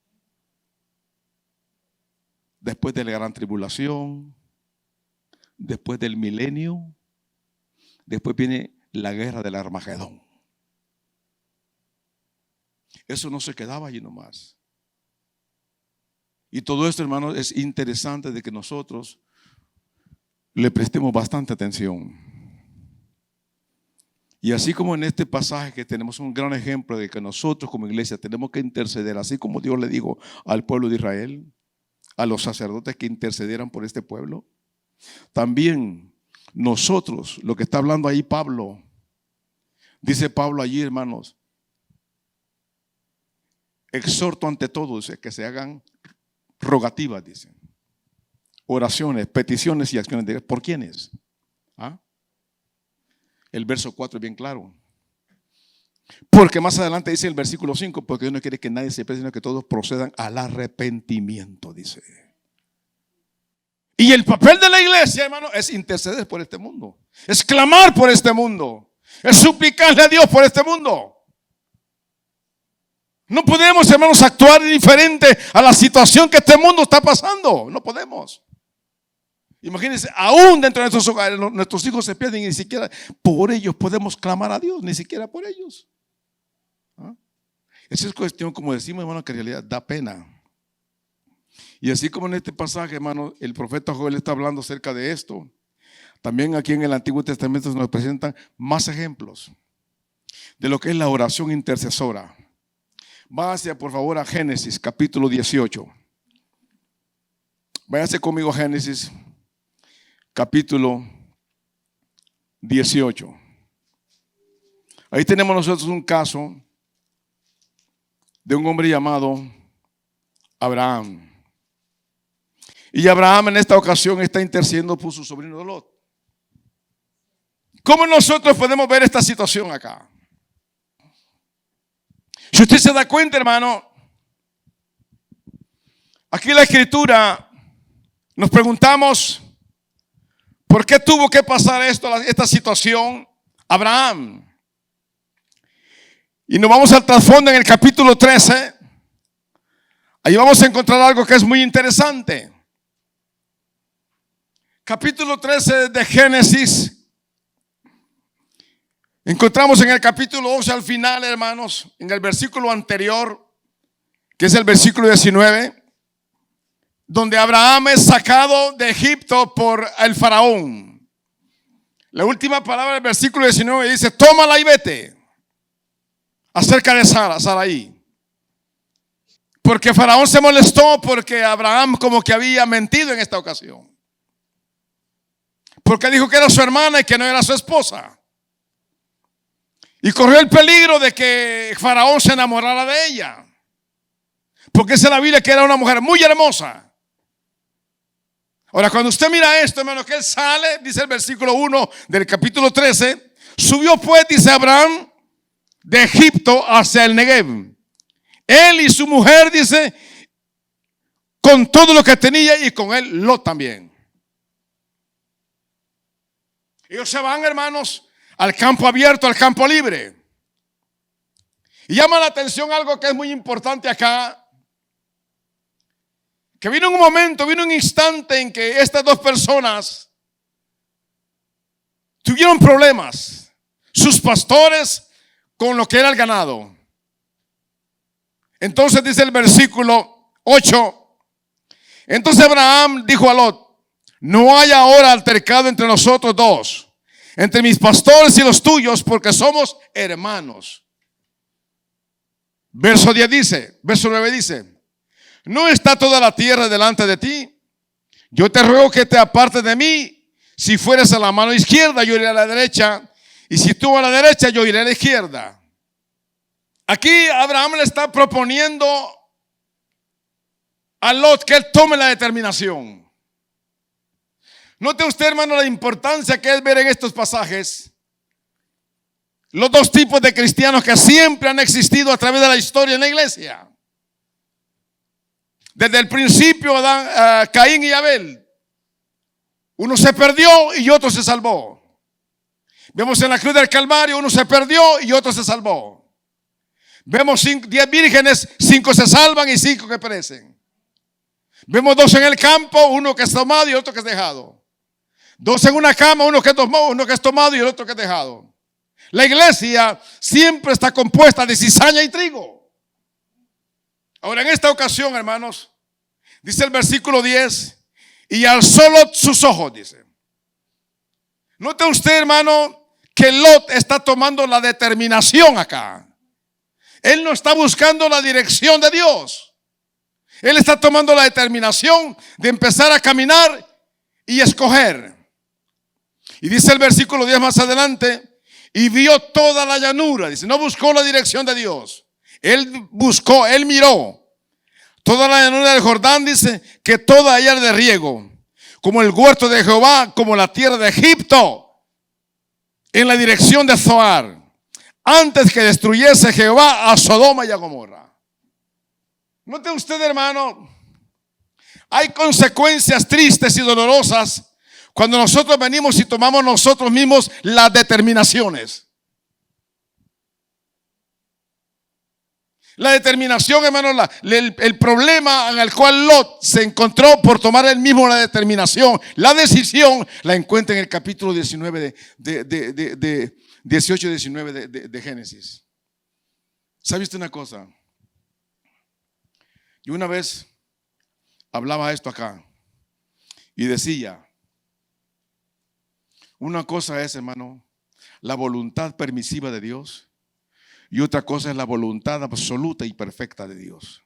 Después de la gran tribulación, después del milenio, después viene la guerra del Armagedón. Eso no se quedaba allí nomás. Y todo esto, hermano, es interesante de que nosotros le prestemos bastante atención. Y así como en este pasaje que tenemos un gran ejemplo de que nosotros como iglesia tenemos que interceder, así como Dios le dijo al pueblo de Israel, a los sacerdotes que intercedieran por este pueblo, también nosotros, lo que está hablando ahí Pablo, dice Pablo allí, hermanos, exhorto ante todos que se hagan rogativas, dice, oraciones, peticiones y acciones. ¿Por quiénes? ¿Ah? El verso 4 es bien claro. Porque más adelante dice el versículo 5, porque Dios no quiere que nadie se pierda, sino que todos procedan al arrepentimiento, dice. Y el papel de la iglesia, hermano, es interceder por este mundo, es clamar por este mundo, es suplicarle a Dios por este mundo. No podemos, hermanos, actuar diferente a la situación que este mundo está pasando. No podemos. Imagínense, aún dentro de nuestros hogares, nuestros hijos se pierden y ni siquiera por ellos podemos clamar a Dios, ni siquiera por ellos. ¿Ah? Esa es cuestión, como decimos, hermano, que en realidad da pena. Y así como en este pasaje, hermano, el profeta Joel está hablando acerca de esto, también aquí en el Antiguo Testamento nos presentan más ejemplos de lo que es la oración intercesora. Váyase por favor a Génesis capítulo 18. Váyase conmigo a Génesis capítulo 18. Ahí tenemos nosotros un caso de un hombre llamado Abraham. Y Abraham en esta ocasión está intercediendo por su sobrino Lot. ¿Cómo nosotros podemos ver esta situación acá? Si usted se da cuenta, hermano, aquí en la escritura nos preguntamos ¿por qué tuvo que pasar esta situación Abraham? Y nos vamos al trasfondo en el capítulo 13. Ahí vamos a encontrar algo que es muy interesante. Capítulo 13 de Génesis. Encontramos en el capítulo 11 al final, hermanos, en el versículo anterior, que es el versículo 19, donde Abraham es sacado de Egipto por el faraón. La última palabra del versículo 19 dice: tómala y vete. Acerca de Sarai. Porque faraón se molestó porque Abraham como que había mentido en esta ocasión. Porque dijo que era su hermana y que no era su esposa. Y corrió el peligro de que faraón se enamorara de ella. Porque dice la Biblia que era una mujer muy hermosa. Ahora, cuando usted mira esto, hermano, que él sale, dice el versículo 1 del capítulo 13, subió pues, dice Abraham, de Egipto hacia el Negev. Él y su mujer, dice, con todo lo que tenía, y con él Lot también. Ellos se van, hermanos, al campo abierto, al campo libre. Y llama la atención algo que es muy importante acá. Que vino un momento, vino un instante en que estas dos personas tuvieron problemas. Sus pastores con lo que era el ganado. Entonces dice el versículo 8. Entonces Abraham dijo a Lot: no hay ahora altercado entre nosotros dos, entre mis pastores y los tuyos, porque somos hermanos. Verso 9 dice: ¿no está toda la tierra delante de ti? Yo te ruego que te apartes de mí. Si fueres a la mano izquierda, yo iré a la derecha. Y si tú a la derecha, yo iré a la izquierda. Aquí Abraham le está proponiendo a Lot que él tome la determinación. Note usted, hermano, la importancia que es ver en estos pasajes los dos tipos de cristianos que siempre han existido a través de la historia en la iglesia. Desde el principio, Caín y Abel. Uno se perdió y otro se salvó. Vemos en la cruz del Calvario, uno se perdió y otro se salvó. Vemos 10 vírgenes, 5 se salvan y 5 que perecen. Vemos 2 en el campo, uno que es tomado y otro que es dejado. 2 en una cama, uno que es tomado y el otro que es dejado. La iglesia siempre está compuesta de cizaña y trigo. Ahora, en esta ocasión, hermanos, dice el versículo 10, y alzó Lot sus ojos, dice. Note usted, hermano, que Lot está tomando la determinación acá. Él no está buscando la dirección de Dios. Él está tomando la determinación de empezar a caminar y escoger. Y dice el versículo 10 más adelante, y vio toda la llanura. Dice, no buscó la dirección de Dios. Él miró toda la llanura del Jordán, dice, que toda ella era de riego, como el huerto de Jehová, como la tierra de Egipto, en la dirección de Zoar, antes que destruyese Jehová a Sodoma y a Gomorra. Note usted, hermano, hay consecuencias tristes y dolorosas cuando nosotros venimos y tomamos nosotros mismos las determinaciones. La determinación, hermano, el problema en el cual Lot se encontró por tomar él mismo la determinación, la decisión, la encuentra en el capítulo 19 de 18 y 19 de Génesis. ¿Sabe usted una cosa? Yo una vez hablaba esto acá y decía, una cosa es, hermano, la voluntad permisiva de Dios y otra cosa es la voluntad absoluta y perfecta de Dios.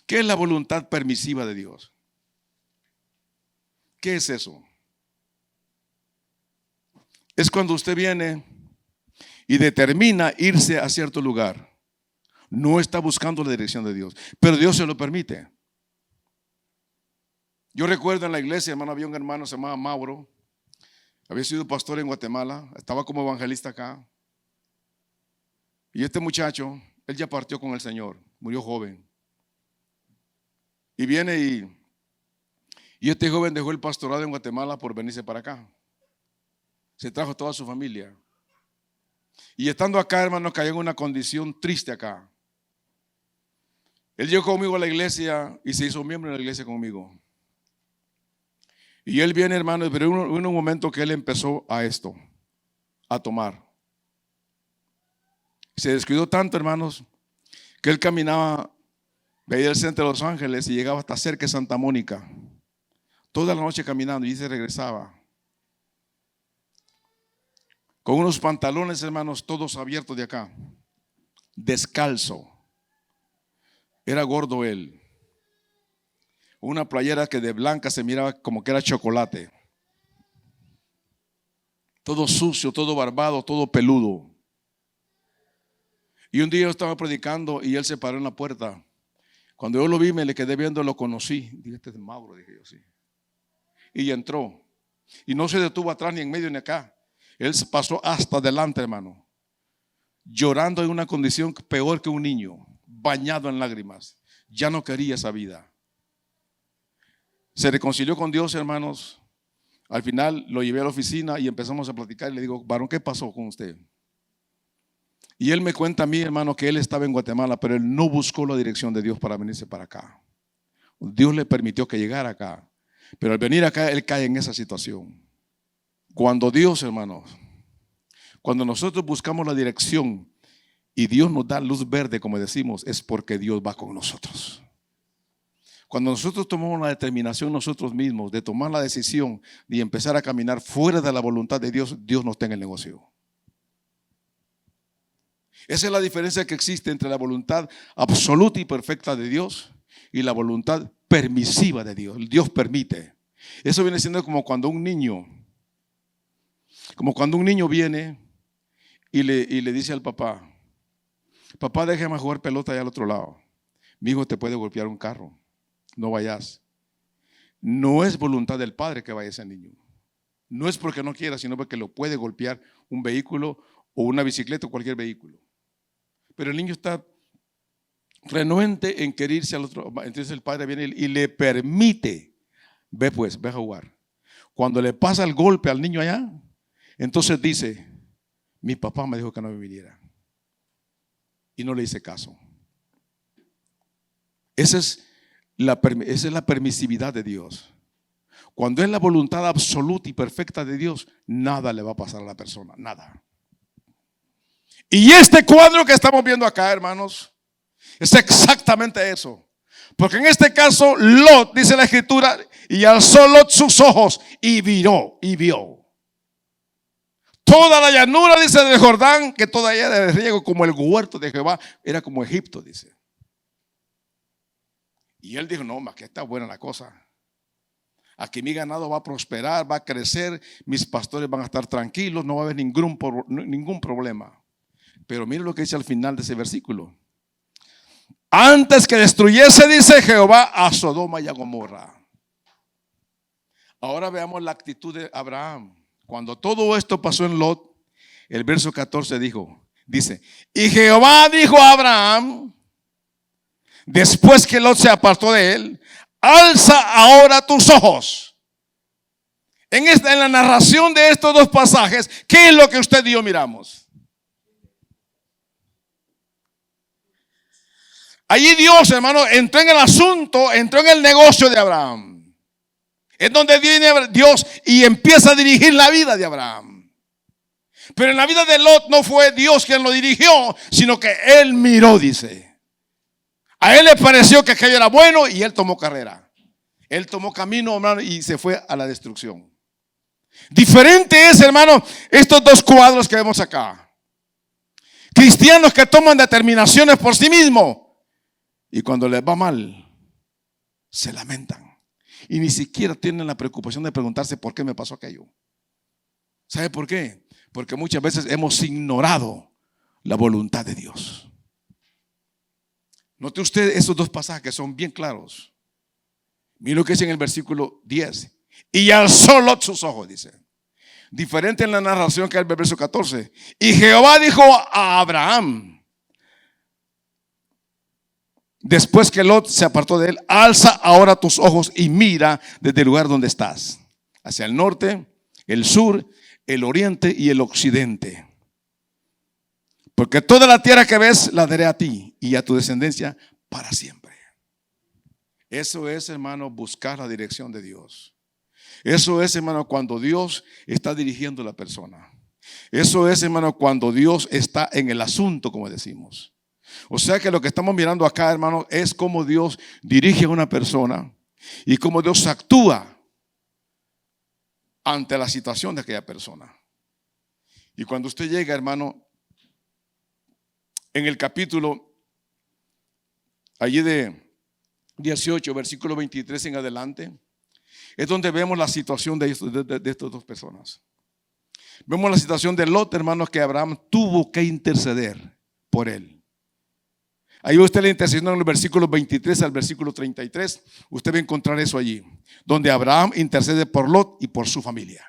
¿Qué es la voluntad permisiva de Dios? ¿Qué es eso? Es cuando usted viene y determina irse a cierto lugar. No está buscando la dirección de Dios, pero Dios se lo permite. Yo recuerdo en la iglesia, hermano, había un hermano, se llamaba Mauro. Había sido pastor en Guatemala, estaba como evangelista acá. Y este muchacho, él ya partió con el Señor, murió joven. Y viene y este joven dejó el pastorado en Guatemala por venirse para acá. Se trajo toda su familia. Y estando acá, hermano, cayó en una condición triste acá. Él llegó conmigo a la iglesia y se hizo miembro de la iglesia conmigo. Y él viene, hermano, pero hubo un momento que él empezó a tomar. Se descuidó tanto, hermanos, que él caminaba, veía el centro de Los Ángeles y llegaba hasta cerca de Santa Mónica. Toda la noche caminando y se regresaba. Con unos pantalones, hermanos, todos abiertos de acá. Descalzo. Era gordo él. Una playera que de blanca se miraba como que era chocolate. Todo sucio, todo barbado, todo peludo. Y un día yo estaba predicando y él se paró en la puerta. Cuando yo lo vi, me le quedé viendo, lo conocí. Dije, este es Mauro, dije yo, sí. Y entró. Y no se detuvo atrás ni en medio ni acá. Él se pasó hasta adelante, hermano. Llorando en una condición peor que un niño. Bañado en lágrimas. Ya no quería esa vida. Se reconcilió con Dios, hermanos. Al final lo llevé a la oficina y empezamos a platicar. Y le digo, varón, ¿qué pasó con usted? Y él me cuenta a mí, hermano, que él estaba en Guatemala, pero él no buscó la dirección de Dios para venirse para acá. Dios le permitió que llegara acá. Pero al venir acá, él cae en esa situación. Cuando Dios, hermanos, cuando nosotros buscamos la dirección y Dios nos da luz verde, como decimos, es porque Dios va con nosotros. Cuando nosotros tomamos la determinación nosotros mismos de tomar la decisión de empezar a caminar fuera de la voluntad de Dios, Dios nos tenga el negocio. Esa es la diferencia que existe entre la voluntad absoluta y perfecta de Dios y la voluntad permisiva de Dios. Dios permite. Eso viene siendo como cuando un niño viene y le dice al papá, papá, déjame jugar pelota allá al otro lado. Mi hijo te puede golpear un carro, no vayas. No es voluntad del padre que vaya ese niño. No es porque no quiera, sino porque lo puede golpear un vehículo o una bicicleta o cualquier vehículo. Pero el niño está renuente en querer irse al otro. Entonces el padre viene y le permite, ve a jugar. Cuando le pasa el golpe al niño allá, entonces dice, mi papá me dijo que no me viniera. Y no le hice caso. Esa es la permisividad de Dios. Cuando es la voluntad absoluta y perfecta de Dios, nada le va a pasar a la persona, nada. Y este cuadro que estamos viendo acá, hermanos, es exactamente eso. Porque en este caso, Lot, dice la escritura, y alzó Lot sus ojos y vio. Toda la llanura, dice, del Jordán, que toda ella era de riego como el huerto de Jehová, era como Egipto, dice. Y él dijo, no, más que está buena la cosa. Aquí mi ganado va a prosperar, va a crecer, mis pastores van a estar tranquilos, no va a haber ningún problema. Pero mire lo que dice al final de ese versículo. Antes que destruyese, dice Jehová, a Sodoma y a Gomorra. Ahora veamos la actitud de Abraham. Cuando todo esto pasó en Lot, el verso 14 dice, y Jehová dijo a Abraham, después que Lot se apartó de él, alza ahora tus ojos. En la narración de estos dos pasajes, ¿qué es lo que usted y yo miramos? Allí Dios, hermano, entró en el asunto, entró en el negocio de Abraham. Es donde viene Dios y empieza a dirigir la vida de Abraham. Pero en la vida de Lot no fue Dios quien lo dirigió, sino que él miró, dice. A él le pareció que aquello era bueno y él tomó carrera. Él tomó camino, hermano, y se fue a la destrucción. Diferente es, hermano, estos dos cuadros que vemos acá. Cristianos que toman determinaciones por sí mismos y cuando les va mal, se lamentan. Y ni siquiera tienen la preocupación de preguntarse por qué me pasó aquello. ¿Sabe por qué? Porque muchas veces hemos ignorado la voluntad de Dios. Note usted esos dos pasajes que son bien claros. Mira lo que dice en el versículo 10. Y alzó Lot sus ojos, dice. Diferente en la narración que el verso 14. Y Jehová dijo a Abraham, después que Lot se apartó de él, alza ahora tus ojos y mira desde el lugar donde estás, hacia el norte, el sur, el oriente y el occidente. Porque toda la tierra que ves la daré a ti y a tu descendencia para siempre. Eso es, hermano, buscar la dirección de Dios. Eso es, hermano, cuando Dios está dirigiendo a la persona. Eso es, hermano, cuando Dios está en el asunto, como decimos. O sea que lo que estamos mirando acá, hermano, es cómo Dios dirige a una persona y cómo Dios actúa ante la situación de aquella persona. Y cuando usted llega, hermano, en el capítulo allí de 18, versículo 23 en adelante, es donde vemos la situación de estas dos personas. Vemos la situación de Lot, hermanos, que Abraham tuvo que interceder por él. Ahí usted la intercesión en el versículo 23 al versículo 33. Usted va a encontrar eso allí, donde Abraham intercede por Lot y por su familia.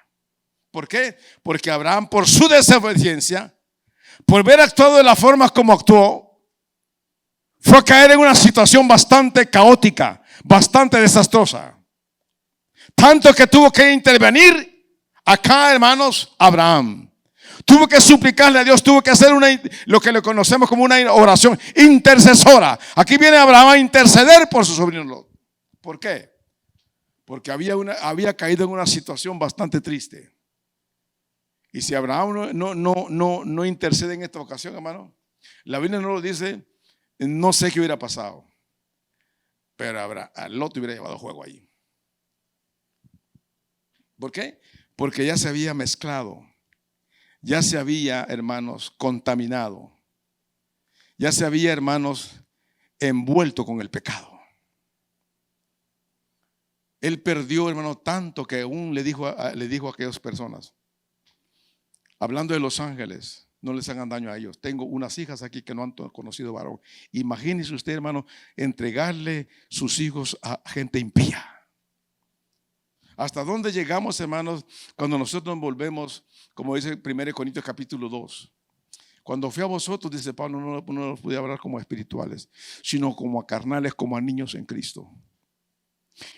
¿Por qué? Porque Abraham, por su desobediencia, por haber actuado de la forma como actuó, fue a caer en una situación bastante caótica, bastante desastrosa. Tanto que tuvo que intervenir acá, hermanos, Abraham. Tuvo que suplicarle a Dios, tuvo que hacer lo que le conocemos como una oración intercesora. Aquí viene Abraham a interceder por su sobrino Lot. ¿Por qué? Porque había caído en una situación bastante triste. Y si Abraham no intercede en esta ocasión, hermano, la Biblia no lo dice, no sé qué hubiera pasado. Pero a Lot hubiera llevado juego ahí. ¿Por qué? Porque ya se había mezclado, ya se había, hermanos, contaminado, ya se había, hermanos, envuelto con el pecado. Él perdió, hermano, tanto que aún le dijo a aquellas personas, hablando de los ángeles, no les hagan daño a ellos. Tengo unas hijas aquí que no han conocido varón. Imagínese usted, hermano, entregarle sus hijos a gente impía. ¿Hasta dónde llegamos, hermanos, cuando nosotros nos volvemos, como dice 1 Corintios capítulo 2? Cuando fui a vosotros, dice Pablo, no los pude hablar como espirituales, sino como a carnales, como a niños en Cristo.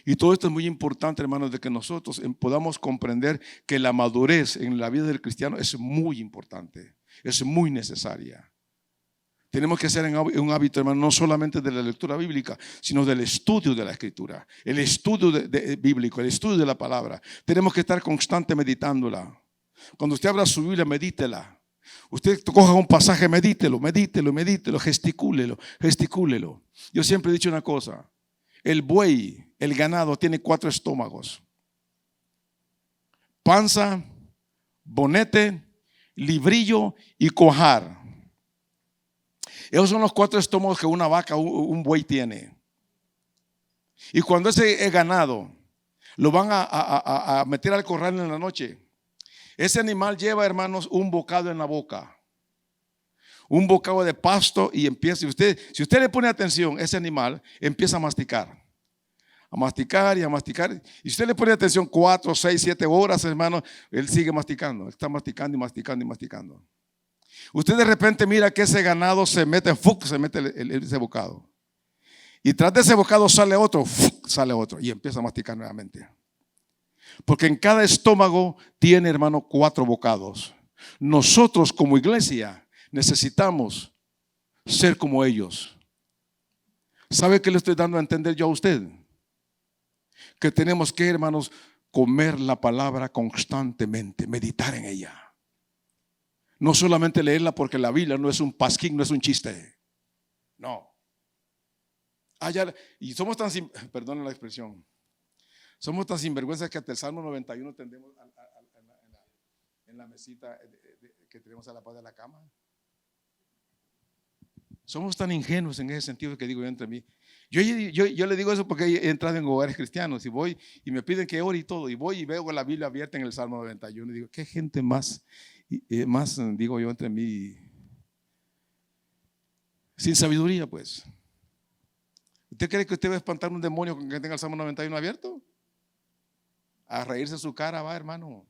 Y todo esto es muy importante, hermanos, de que nosotros podamos comprender que la madurez en la vida del cristiano es muy importante, es muy necesaria. Tenemos que hacer un hábito, hermano, no solamente de la lectura bíblica, sino del estudio de la Escritura, el estudio bíblico, el estudio de la palabra. Tenemos que estar constante meditándola. Cuando usted abra su Biblia, medítela. Usted coja un pasaje, medítelo, gesticúlelo. Yo siempre he dicho una cosa: el buey, el ganado, tiene 4 estómagos: panza, bonete, librillo y cuajar. Esos son los 4 estómagos que una vaca, un buey tiene. Y cuando ese ganado lo van a meter al corral en la noche, ese animal lleva, hermanos, un bocado en la boca, un bocado de pasto, y empieza, si usted le pone atención, ese animal empieza a masticar y a masticar. Y si usted le pone atención 4, 6, 7 horas, hermano, él sigue masticando, está masticando y masticando y masticando. Usted de repente mira que ese ganado se mete ese bocado, y tras de ese bocado sale otro y empieza a masticar nuevamente. Porque en cada estómago tiene, hermano, 4 bocados. Nosotros como iglesia necesitamos ser como ellos. ¿Sabe qué le estoy dando a entender yo a usted? Que tenemos que, hermanos, comer la palabra constantemente, meditar en ella. No solamente leerla porque la Biblia no es un pasquín, no es un chiste. No. Y somos tan, perdón la expresión, somos tan sinvergüenzas que hasta el Salmo 91 tendemos en la mesita que tenemos a la par de la cama. Somos tan ingenuos en ese sentido que digo yo entre mí. Yo le digo eso porque he entrado en hogares cristianos y voy y me piden que ore y todo. Y voy y veo la Biblia abierta en el Salmo 91 y digo, qué gente más, digo yo entre mí, sin sabiduría pues. ¿Usted cree que usted va a espantar un demonio con que tenga el Salmo 91 abierto? A reírse su cara va, hermano.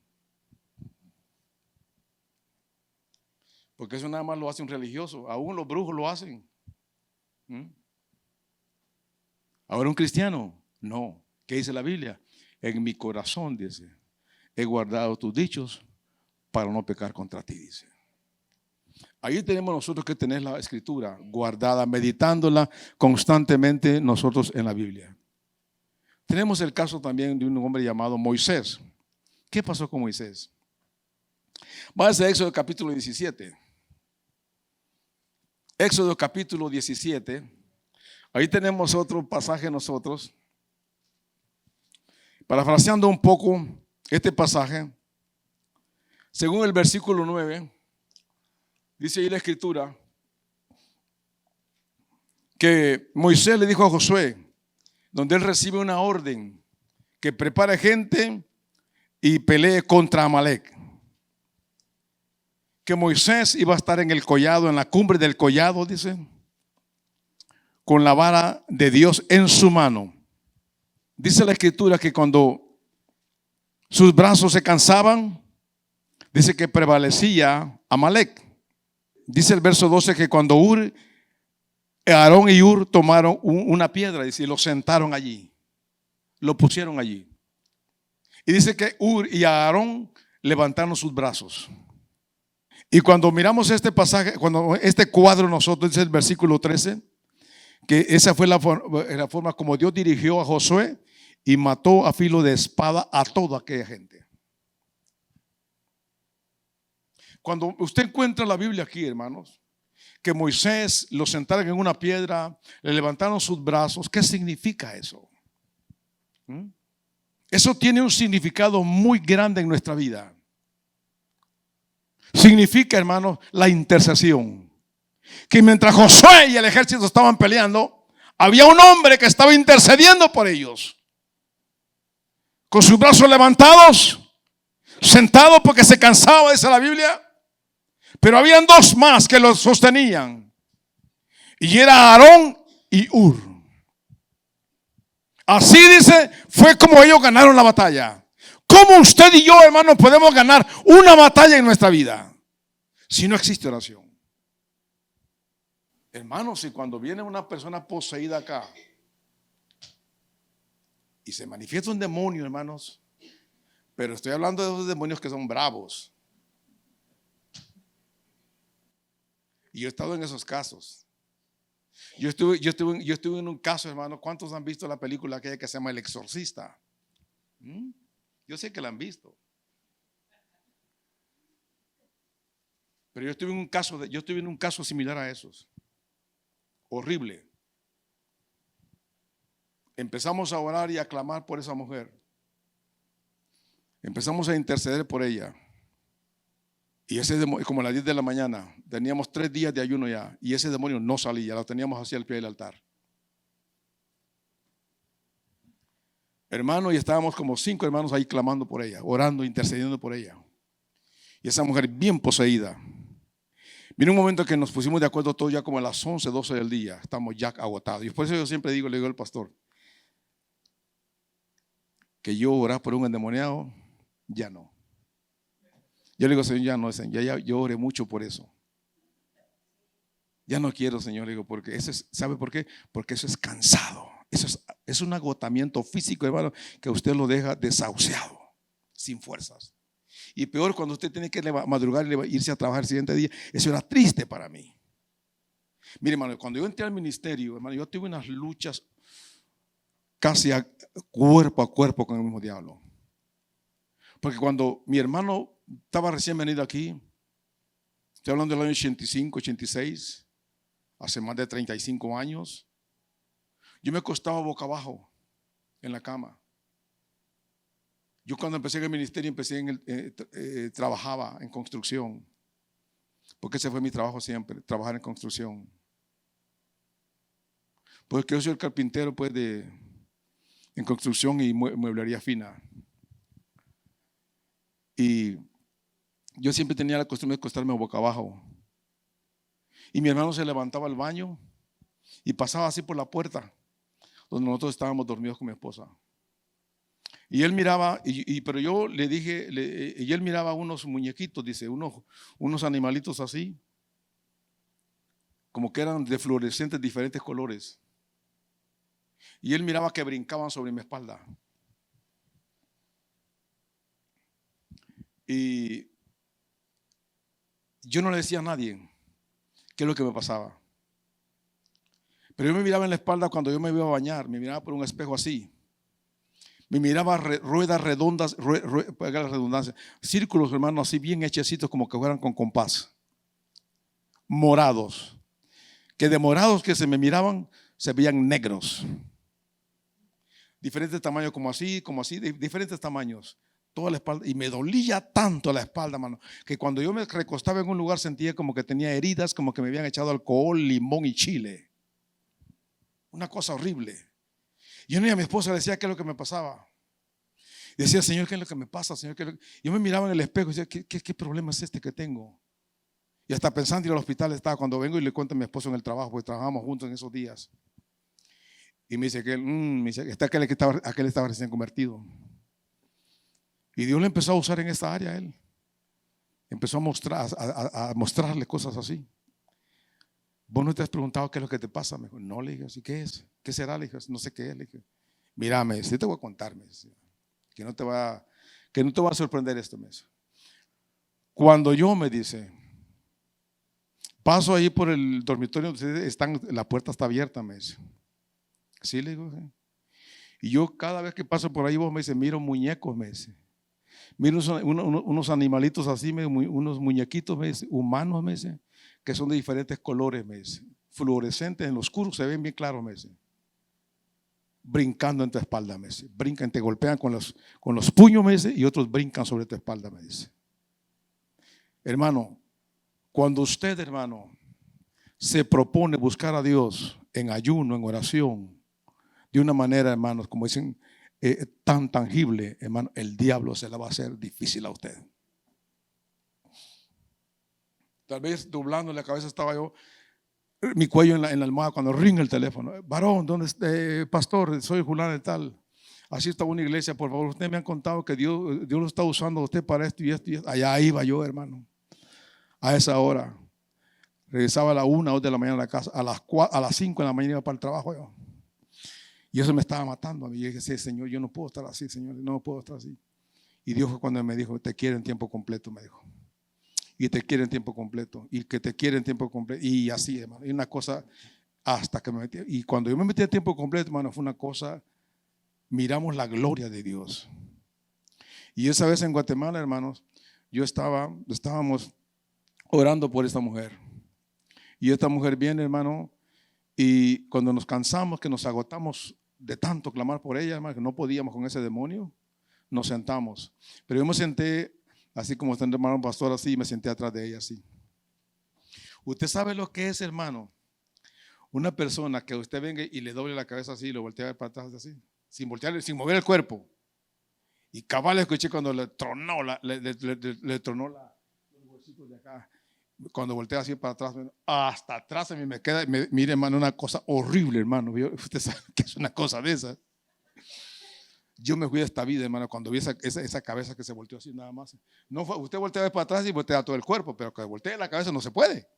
Porque eso nada más lo hace un religioso. Aún los brujos lo hacen. Ahora un cristiano, no. ¿Qué dice la Biblia? En mi corazón, dice, he guardado tus dichos para no pecar contra ti, dice. Ahí tenemos nosotros que tener la escritura guardada, meditándola constantemente nosotros en la Biblia. Tenemos el caso también de un hombre llamado Moisés. ¿Qué pasó con Moisés? Váyase a Éxodo capítulo 17. Éxodo capítulo 17. Ahí tenemos otro pasaje nosotros. Parafraseando un poco este pasaje, según el versículo 9, dice ahí la escritura que Moisés le dijo a Josué, donde él recibe una orden, que prepare gente y pelee contra Amalek. Que Moisés iba a estar en el collado, en la cumbre del collado, dice, con la vara de Dios en su mano. Dice la escritura que cuando sus brazos se cansaban, dice que prevalecía Amalek. Dice el verso 12 que cuando Aarón y Hur tomaron una piedra, dice, y lo sentaron allí, lo pusieron allí. Y dice que Hur y Aarón levantaron sus brazos. Y cuando miramos este pasaje, cuando este cuadro nosotros, dice el versículo 13, que esa fue la forma como Dios dirigió a Josué y mató a filo de espada a toda aquella gente. Cuando usted encuentra la Biblia aquí, hermanos, que Moisés lo sentaron en una piedra, le levantaron sus brazos, ¿qué significa eso? Eso tiene un significado muy grande en nuestra vida. Significa, hermanos, la intercesión. Que mientras Josué y el ejército estaban peleando, había un hombre que estaba intercediendo por ellos, con sus brazos levantados, sentado porque se cansaba, dice la Biblia. Pero habían dos más que los sostenían, y era Aarón y Hur. Así dice, fue como ellos ganaron la batalla. ¿Cómo usted y yo, hermanos, podemos ganar una batalla en nuestra vida si no existe oración? Hermanos, si cuando viene una persona poseída acá y se manifiesta un demonio, hermanos, pero estoy hablando de esos demonios que son bravos. Y yo he estado en esos casos. Yo estuve en un caso, hermano. ¿Cuántos han visto la película aquella que se llama El Exorcista? Yo sé que la han visto. Pero yo estuve en un caso similar a esos. Horrible. Empezamos a orar y a clamar por esa mujer. Empezamos a interceder por ella. Y ese demonio, como a las 10 de la mañana, teníamos 3 días de ayuno ya, y ese demonio no salía, lo teníamos hacia el pie del altar. Hermano, y estábamos como 5 hermanos ahí clamando por ella, orando, intercediendo por ella. Y esa mujer bien poseída. Vino un momento que nos pusimos de acuerdo todos ya como a las 11, 12 del día, estamos ya agotados. Y por eso yo siempre le digo al pastor, que yo orar por un endemoniado, ya no. Yo le digo, Señor, ya no, Señor, yo oré mucho por eso. Ya no quiero, Señor, le digo, porque eso es, ¿sabe por qué? Porque eso es cansado. Eso es un agotamiento físico, hermano, que usted lo deja desahuciado, sin fuerzas. Y peor cuando usted tiene que madrugar y irse a trabajar el siguiente día. Eso era triste para mí. Mire, hermano, cuando yo entré al ministerio, hermano, yo tuve unas luchas casi cuerpo a cuerpo con el mismo diablo. Porque cuando mi hermano estaba recién venido aquí, estoy hablando del año 85, 86, hace más de 35 años, Yo me acostaba boca abajo en la cama. Yo cuando empecé en el ministerio, trabajaba en construcción. Porque ese fue mi trabajo siempre, trabajar en construcción. Porque yo soy el carpintero pues en construcción y mueblería fina. Y yo siempre tenía la costumbre de acostarme boca abajo. Y mi hermano se levantaba al baño y pasaba así por la puerta donde nosotros estábamos dormidos con mi esposa. Y él miraba, pero yo le dije, y él miraba unos muñequitos, dice, unos animalitos así, como que eran de fluorescentes, diferentes colores. Y él miraba que brincaban sobre mi espalda. Y yo no le decía a nadie qué es lo que me pasaba. Pero yo me miraba en la espalda cuando yo me iba a bañar, me miraba por un espejo así. Me miraba ruedas redondas, la redundancia, círculos, hermanos, así bien hechecitos como que fueran con compás. Morados. Que de morados que se me miraban, se veían negros. Diferentes tamaños, como así, diferentes tamaños. Toda la espalda. Y me dolía tanto la espalda, hermano, que cuando yo me recostaba en un lugar sentía como que tenía heridas, como que me habían echado alcohol, limón y chile. Una cosa horrible. Yo a mi esposa le decía qué es lo que me pasaba. Y decía, Señor, ¿qué es lo que me pasa? Señor, yo me miraba en el espejo y decía, ¿qué problema es este que tengo? Y hasta pensando ir al hospital estaba cuando vengo y le cuento a mi esposo en el trabajo, porque trabajamos juntos en esos días. Y me dice que está aquel estaba recién convertido. Y Dios le empezó a usar en esta área a él. Empezó a mostrarle cosas así. ¿Vos no te has preguntado qué es lo que te pasa? Me dijo, no, le dije, ¿así qué es? ¿Qué será? Le dije, no sé qué es. Le dije, mírame, sí te voy a contarme. Que no te va a sorprender esto. Me dice. Cuando yo, me dice, paso ahí por el dormitorio donde la puerta está abierta, me dice. Sí, le digo. Sí. Y yo cada vez que paso por ahí, vos me dice, miro muñecos, me dice. Miro unos animalitos así, unos muñequitos, me dice, humanos, me dice, que son de diferentes colores, me dice, fluorescentes, en lo oscuro se ven bien claros, me dice, brincando en tu espalda, me dice, brincan, te golpean con los puños, me dice, y otros brincan sobre tu espalda, me dice. Hermano, cuando usted, hermano, se propone buscar a Dios en ayuno, en oración, de una manera, hermanos, como dicen, tan tangible, hermano, el diablo se la va a hacer difícil a usted. Tal vez doblando la cabeza estaba yo, mi cuello en la almohada cuando ringa el teléfono. Varón, ¿dónde está? Pastor, soy Julián de tal. Así está una iglesia, por favor. Ustedes me han contado que Dios lo está usando a usted para esto y esto y esto. Allá iba yo, hermano. A esa hora. Regresaba a las 1 o 2 de la mañana a la casa. A las 5 de la mañana iba para el trabajo yo. Y eso me estaba matando a mí. Yo dije, sí, Señor, yo no puedo estar así, Señor. No puedo estar así. Y Dios fue cuando me dijo, te quiero en tiempo completo, me dijo. Y te quiere en tiempo completo, y que te quiere en tiempo completo, y así, hermano, y una cosa hasta que me metí. Y cuando yo me metí a tiempo completo, hermano, fue una cosa, miramos la gloria de Dios. Y esa vez en Guatemala, hermanos, estábamos orando por esta mujer. Y esta mujer viene, hermano, y cuando nos cansamos, que nos agotamos de tanto clamar por ella, hermano, que no podíamos con ese demonio, nos sentamos. Pero yo me senté así como está el hermano pastor, así, me senté atrás de ella así. Usted sabe lo que es, hermano, una persona que usted venga y le doble la cabeza así y lo voltea para atrás así, sin mover el cuerpo. Y cabal escuché cuando le tronó los huesitos de acá. Cuando voltea así para atrás, hasta atrás a mí me queda, mire, hermano, una cosa horrible, hermano. Usted sabe que es una cosa de esas. Yo me fui de esta vida, hermano, cuando vi esa cabeza que se volteó así nada más. No fue, usted voltea para atrás y voltea todo el cuerpo, pero que voltee la cabeza no se puede.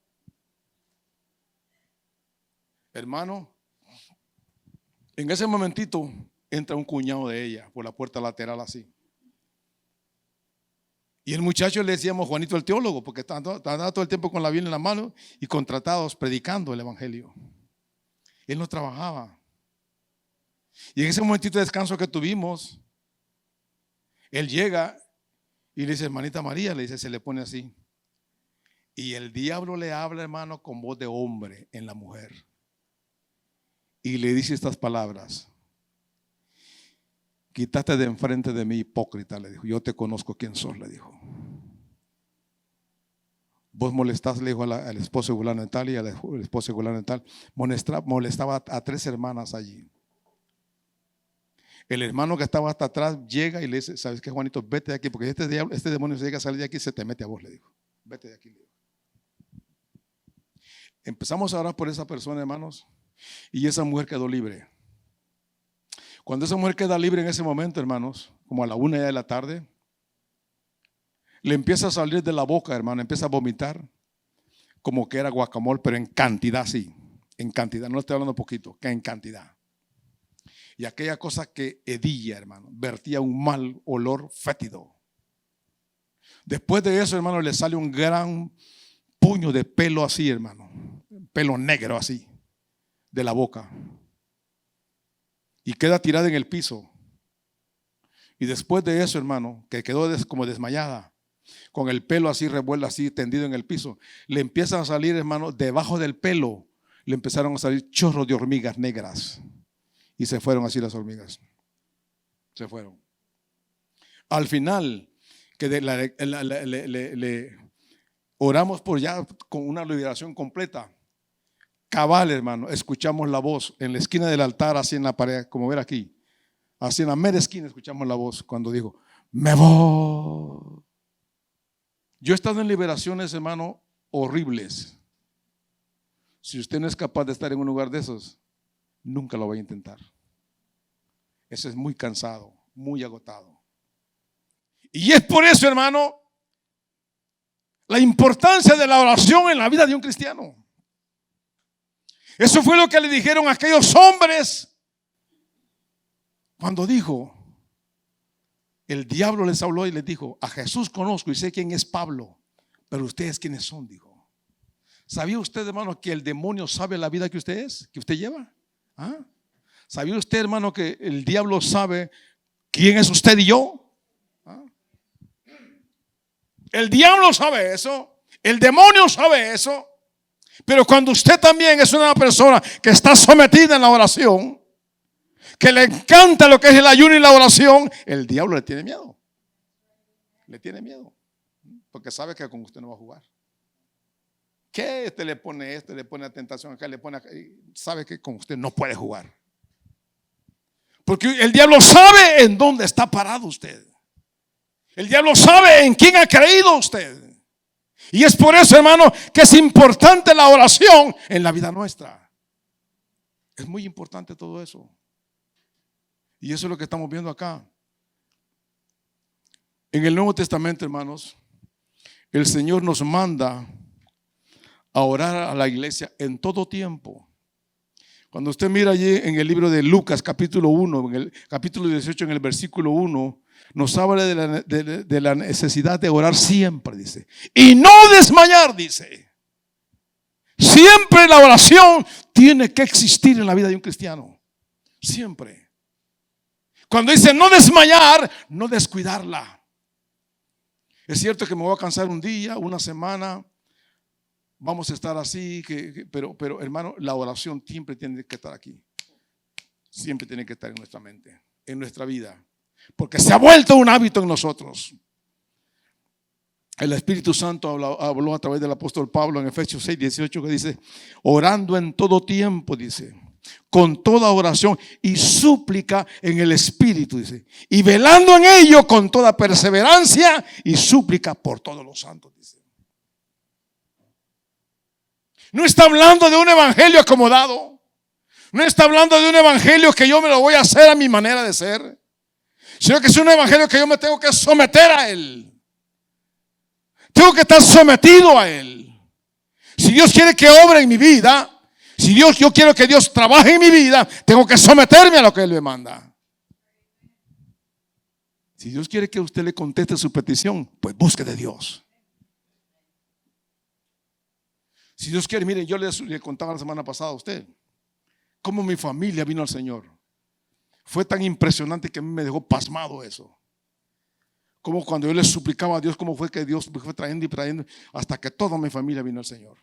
Hermano, en ese momentito entra un cuñado de ella por la puerta lateral así. Y el muchacho le decíamos Juanito el teólogo, porque estaba todo el tiempo con la Biblia en la mano y contratados predicando el evangelio. Él no trabajaba. Y en ese momentito de descanso que tuvimos, él llega y le dice, hermanita María, le dice, se le pone así. Y el diablo le habla, hermano, con voz de hombre en la mujer. y le dice estas palabras: quítate de enfrente de mí, hipócrita, le dijo. Yo te conozco quién sos, le dijo. Vos molestás, le dijo al esposo de fulano de tal y al esposo de fulano de tal. Molestaba a 3 hermanas allí. El hermano que estaba hasta atrás llega y le dice: ¿sabes qué, Juanito? Vete de aquí, porque este demonio se llega a salir de aquí, se te mete a vos, le dijo. Vete de aquí, le dijo. Empezamos a orar por esa persona, hermanos, y esa mujer quedó libre. Cuando esa mujer queda libre en ese momento, hermanos, como a la 1 de la tarde, le empieza a salir de la boca, hermano, empieza a vomitar como que era guacamole, pero en cantidad, sí, en cantidad, no estoy hablando poquito, que en cantidad. Y aquella cosa que hedía, hermano, vertía un mal olor fétido. Después de eso, hermano, le sale un gran puño de pelo así, hermano, pelo negro así, de la boca. Y queda tirada en el piso. Y después de eso, hermano, que quedó como desmayada, con el pelo así revuelto, así tendido en el piso, le empiezan a salir, hermano, debajo del pelo, le empezaron a salir chorros de hormigas negras. Y se fueron así las hormigas. Se fueron. Al final, que le oramos por ya con una liberación completa. Cabal, hermano, escuchamos la voz en la esquina del altar, así en la pared, como ver aquí. Así en la mera esquina escuchamos la voz cuando dijo: me voy. Yo he estado en liberaciones, hermano, horribles. Si usted no es capaz de estar en un lugar de esos, nunca lo va a intentar. Ese es muy cansado, muy agotado. Y es por eso, hermano, la importancia de la oración en la vida de un cristiano. Eso fue lo que le dijeron a aquellos hombres cuando dijo, el diablo les habló y les dijo: a Jesús conozco y sé quién es Pablo, pero ustedes quiénes son, dijo. ¿Sabía usted, hermano, que el demonio sabe la vida que usted es, que usted lleva? ¿Ah? ¿Sabía usted, hermano, que el diablo sabe quién es usted y yo? ¿Ah? El diablo sabe eso, el demonio sabe eso. Pero cuando usted también es una persona que está sometida en la oración, que le encanta lo que es el ayuno y la oración, el diablo le tiene miedo. Le tiene miedo. Porque sabe que con usted no va a jugar. Que este le pone la tentación acá, le pone acá, y sabe que con usted no puede jugar. Porque el diablo sabe en dónde está parado usted. El diablo sabe en quién ha creído usted. Y es por eso, hermano, que es importante la oración en la vida nuestra. Es muy importante todo eso. Y eso es lo que estamos viendo acá. En el Nuevo Testamento, hermanos, el Señor nos manda a orar a la iglesia en todo tiempo. Cuando usted mira allí en el libro de Lucas, capítulo 1, en el capítulo 18, en el versículo 1, nos habla de la necesidad de orar siempre, dice. Y no desmayar, dice. Siempre la oración tiene que existir en la vida de un cristiano. Siempre. Cuando dice no desmayar, no descuidarla. Es cierto que me voy a cansar un día, una semana. Vamos a estar así, pero hermano, la oración siempre tiene que estar aquí. Siempre tiene que estar en nuestra mente, en nuestra vida. Porque se ha vuelto un hábito en nosotros. El Espíritu Santo habló a través del apóstol Pablo en Efesios 6:18, que dice: orando en todo tiempo, dice, con toda oración y súplica en el Espíritu, dice, y velando en ello con toda perseverancia y súplica por todos los santos, dice. No está hablando de un evangelio acomodado. No está hablando de un evangelio que yo me lo voy a hacer a mi manera de ser, sino que es un evangelio que yo me tengo que someter a él. Tengo que estar sometido a él. Si Dios quiere que obre en mi vida, si yo quiero que Dios trabaje en mi vida, tengo que someterme a lo que él me manda. Si Dios quiere que usted le conteste su petición, pues busque de Dios. Si Dios quiere, mire, yo le contaba la semana pasada a usted cómo mi familia vino al Señor. Fue tan impresionante que a mí me dejó pasmado eso. Como cuando yo le suplicaba a Dios, cómo fue que Dios me fue trayendo y trayendo hasta que toda mi familia vino al Señor.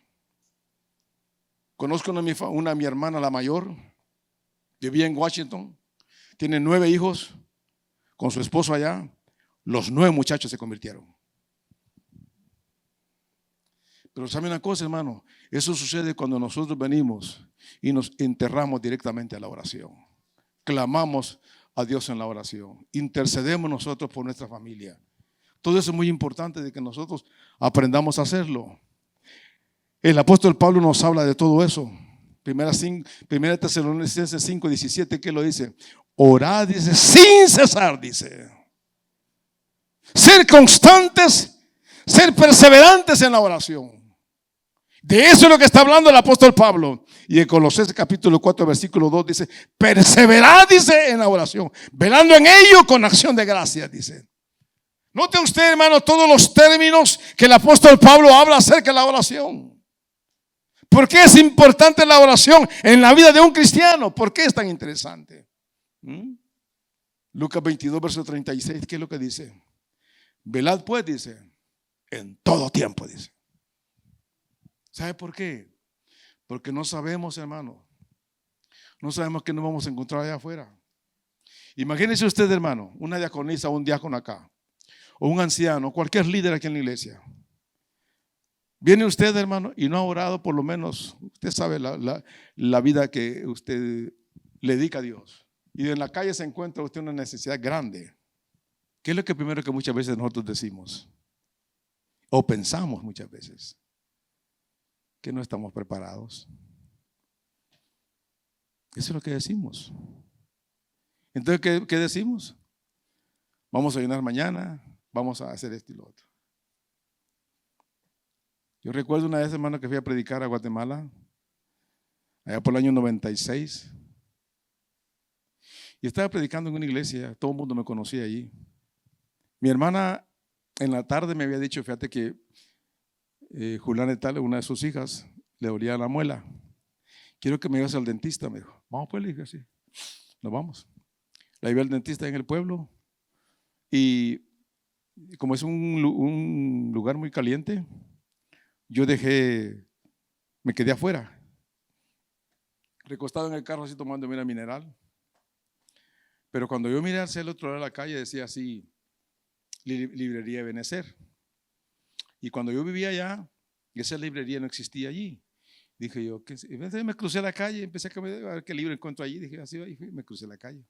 Conozco una mi hermana, la mayor, Vivía en Washington, tiene 9 hijos con su esposo allá. Los 9 muchachos se convirtieron. Pero ¿sabe una cosa, hermano? Eso sucede cuando nosotros venimos y nos enterramos directamente a la oración. Clamamos a Dios en la oración. Intercedemos nosotros por nuestra familia. Todo eso es muy importante de que nosotros aprendamos a hacerlo. El apóstol Pablo nos habla de todo eso. Primera Tesalonicenses 5:17, ¿qué lo dice? Orad, dice, sin cesar, dice. Ser constantes, ser perseverantes en la oración. De eso es lo que está hablando el apóstol Pablo. Y en Colosenses capítulo 4, versículo 2 dice, perseverad, dice, en la oración, velando en ello con acción de gracias, dice. Note usted, hermano, todos los términos que el apóstol Pablo habla acerca de la oración. ¿Por qué es importante la oración en la vida de un cristiano? ¿Por qué es tan interesante? Lucas 22, verso 36, ¿qué es lo que dice? Velad pues, dice, en todo tiempo, dice. ¿Sabe por qué? Porque no sabemos, hermano. No sabemos qué nos vamos a encontrar allá afuera. Imagínese usted, hermano, una diaconisa o un diácono acá, o un anciano, cualquier líder aquí en la iglesia. Viene usted, hermano, y no ha orado, por lo menos, usted sabe la vida que usted le dedica a Dios. Y en la calle se encuentra usted una necesidad grande. ¿Qué es lo que primero que muchas veces nosotros decimos? O pensamos muchas veces que no estamos preparados. Eso es lo que decimos. Entonces, ¿qué decimos? Vamos a ayunar mañana, vamos a hacer esto y lo otro. Yo recuerdo una vez, hermano, que fui a predicar a Guatemala, allá por el año 96. Y estaba predicando en una iglesia, todo el mundo me conocía allí. Mi hermana en la tarde me había dicho, fíjate que Julián y tal, una de sus hijas, le dolía la muela. Quiero que me lleves al dentista, me dijo. Vamos pues, le dije así. Nos vamos. La llevé al dentista en el pueblo y como es un lugar muy caliente, yo me quedé afuera, recostado en el carro así tomando una mineral. Pero cuando yo miré hacia el otro lado de la calle decía así, librería Ebenezer. Y cuando yo vivía allá, esa librería no existía allí. Dije yo, me crucé la calle, empecé a ver qué libro encuentro allí. Dije así, y me crucé la calle.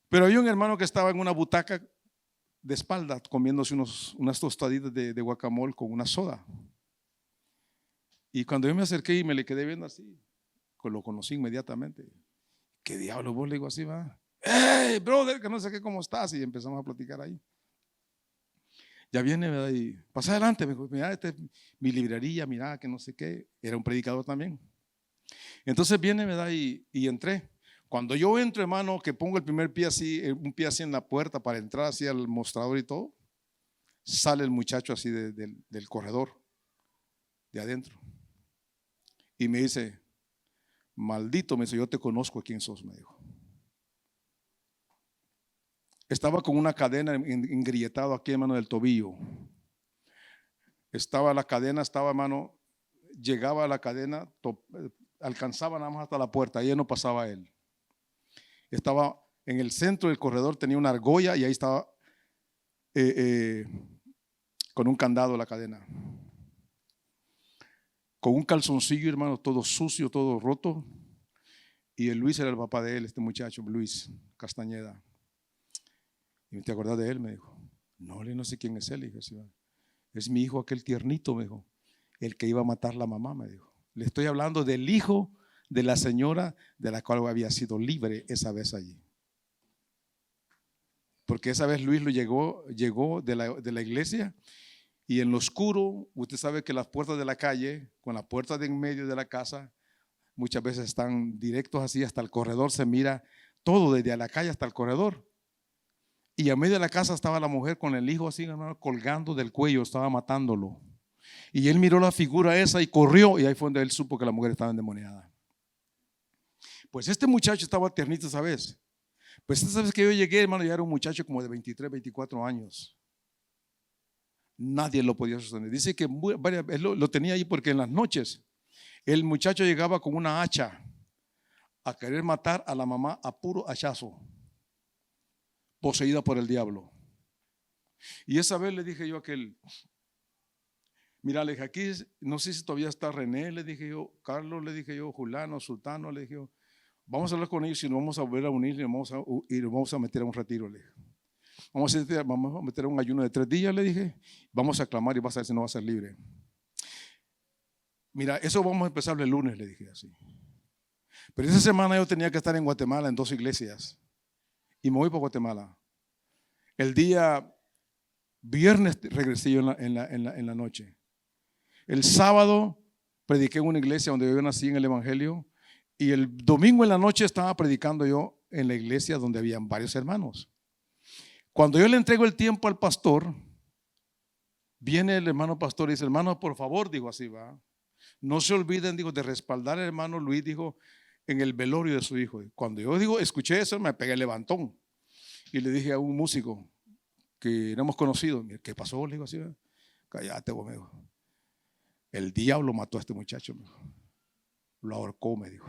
Pero había un hermano que estaba en una butaca de espalda comiéndose unas tostaditas de guacamole con una soda. Y cuando yo me acerqué y me le quedé viendo así, pues lo conocí inmediatamente. ¿Qué diablo vos? Le digo así, va. ¡Hey, brother! Que no sé qué, ¿cómo estás? Y empezamos a platicar ahí. Ya viene, ¿verdad? Y pasa adelante, me dijo, mira, esta es mi librería, mira, que no sé qué. Era un predicador también. Entonces viene, ¿verdad? Y entré. Cuando yo entro, hermano, que pongo el primer pie así, un pie así en la puerta para entrar así al mostrador y todo, sale el muchacho así del corredor, de adentro. Y me dice, maldito, me dice, yo te conozco, ¿quién sos? Me dijo. Estaba con una cadena engrietada aquí, hermano, del tobillo. Estaba la cadena, hermano, llegaba a la cadena, alcanzaba nada más hasta la puerta, ahí no pasaba él. Estaba en el centro del corredor, tenía una argolla y ahí estaba con un candado la cadena. Con un calzoncillo, hermano, todo sucio, todo roto. Y el Luis era el papá de él, este muchacho, Luis Castañeda. ¿Y te acordás de él? Me dijo. No sé quién es él. Le dije, sí, es mi hijo aquel tiernito, me dijo. El que iba a matar la mamá, me dijo. Le estoy hablando del hijo de la señora de la cual había sido libre esa vez allí. Porque esa vez Luis llegó de la iglesia y en lo oscuro, usted sabe que las puertas de la calle, con la puerta de en medio de la casa, muchas veces están directos así hasta el corredor, se mira todo desde la calle hasta el corredor. Y a medio de la casa estaba la mujer con el hijo así, hermano, colgando del cuello, estaba matándolo. Y él miró la figura esa y corrió, y ahí fue donde él supo que la mujer estaba endemoniada. Pues este muchacho estaba tiernito esa vez. Pues esa vez que yo llegué, hermano, ya era un muchacho como de 23, 24 años. Nadie lo podía sostener. Dice que él lo tenía ahí porque en las noches el muchacho llegaba con una hacha a querer matar a la mamá a puro hachazo, poseída por el diablo. Y esa vez le dije yo a aquel, mira, le dije, aquí no sé si todavía está René, le dije yo, Carlos, le dije yo, Julano, Sultano, le dije yo, vamos a hablar con ellos y nos vamos a volver a unir y nos vamos a meter a un retiro, le dije. Vamos a meter a un ayuno de 3 días, le dije, vamos a clamar y vas a ver si no va a ser libre. Mira, eso vamos a empezar el lunes, le dije así. Pero esa semana yo tenía que estar en Guatemala en 2 iglesias y me voy para Guatemala. El día viernes regresé yo en la noche. El sábado prediqué en una iglesia donde yo nací en el Evangelio y el domingo en la noche estaba predicando yo en la iglesia donde habían varios hermanos. Cuando yo le entrego el tiempo al pastor, viene el hermano pastor y dice, hermano, por favor, digo así, va. No se olviden, digo, de respaldar al hermano Luis, dijo, en el velorio de su hijo. Cuando yo digo, escuché eso, me pegué el levantón. Y le dije a un músico que no hemos conocido, ¿qué pasó? Le digo así, cállate, vos, me dijo. El diablo mató a este muchacho, me dijo. Lo ahorcó, me dijo.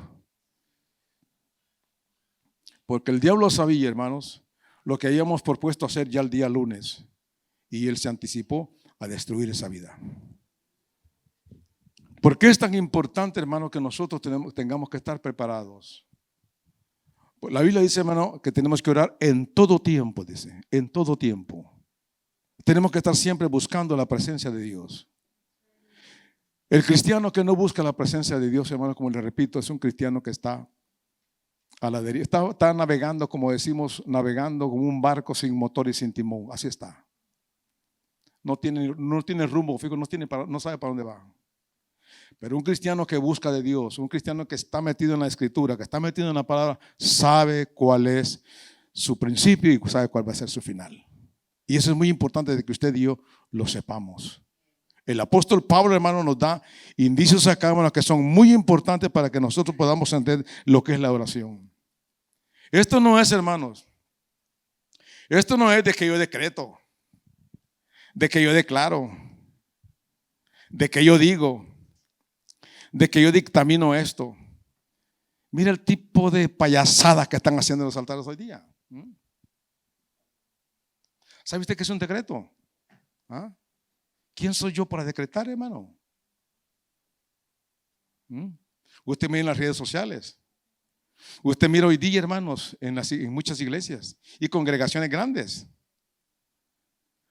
Porque el diablo sabía, hermanos, lo que habíamos propuesto hacer ya el día lunes. Y él se anticipó a destruir esa vida. ¿Por qué es tan importante, hermano, que nosotros tengamos que estar preparados? La Biblia dice, hermano, que tenemos que orar en todo tiempo, dice, en todo tiempo. Tenemos que estar siempre buscando la presencia de Dios. El cristiano que no busca la presencia de Dios, hermano, como le repito, es un cristiano que está a la deriva, está navegando, como decimos, navegando como un barco sin motor y sin timón. Así está. No tiene rumbo, fijo, no sabe para dónde va. Pero un cristiano que busca de Dios, un cristiano que está metido en la escritura, que está metido en la palabra, sabe cuál es su principio y sabe cuál va a ser su final. Y eso es muy importante de que usted y yo lo sepamos. El apóstol Pablo, hermano, nos da indicios acá, hermano, que son muy importantes para que nosotros podamos entender lo que es la oración. Esto no es, hermanos, esto no es de que yo decreto, de que yo declaro, de que yo digo, de que yo dictamino esto. Mira el tipo de payasadas que están haciendo en los altares hoy día. ¿Sabe usted qué es un decreto? ¿Ah? ¿Quién soy yo para decretar, hermano? Usted mira en las redes sociales. Usted mira hoy día, hermanos, en muchas iglesias y congregaciones grandes,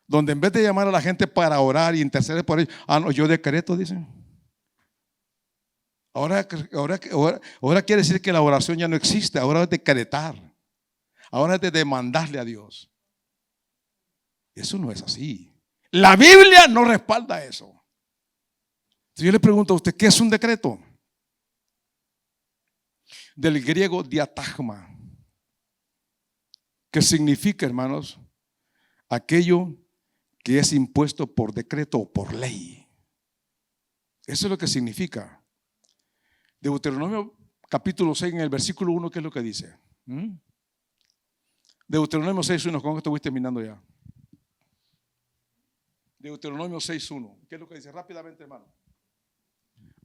donde en vez de llamar a la gente para orar y interceder por ellos, no, yo decreto, dicen. Ahora quiere decir que la oración ya no existe. Ahora es decretar. Ahora es de demandarle a Dios. Eso no es así. La Biblia no respalda eso. Si yo le pregunto a usted, ¿qué es un decreto? Del griego diatagma, que significa, hermanos, aquello que es impuesto por decreto o por ley. Eso es lo que significa. Deuteronomio capítulo 6 en el versículo 1, ¿qué es lo que dice? Deuteronomio 6:1, ¿con qué estoy terminando ya? Deuteronomio 6:1, ¿qué es lo que dice? Rápidamente, hermano.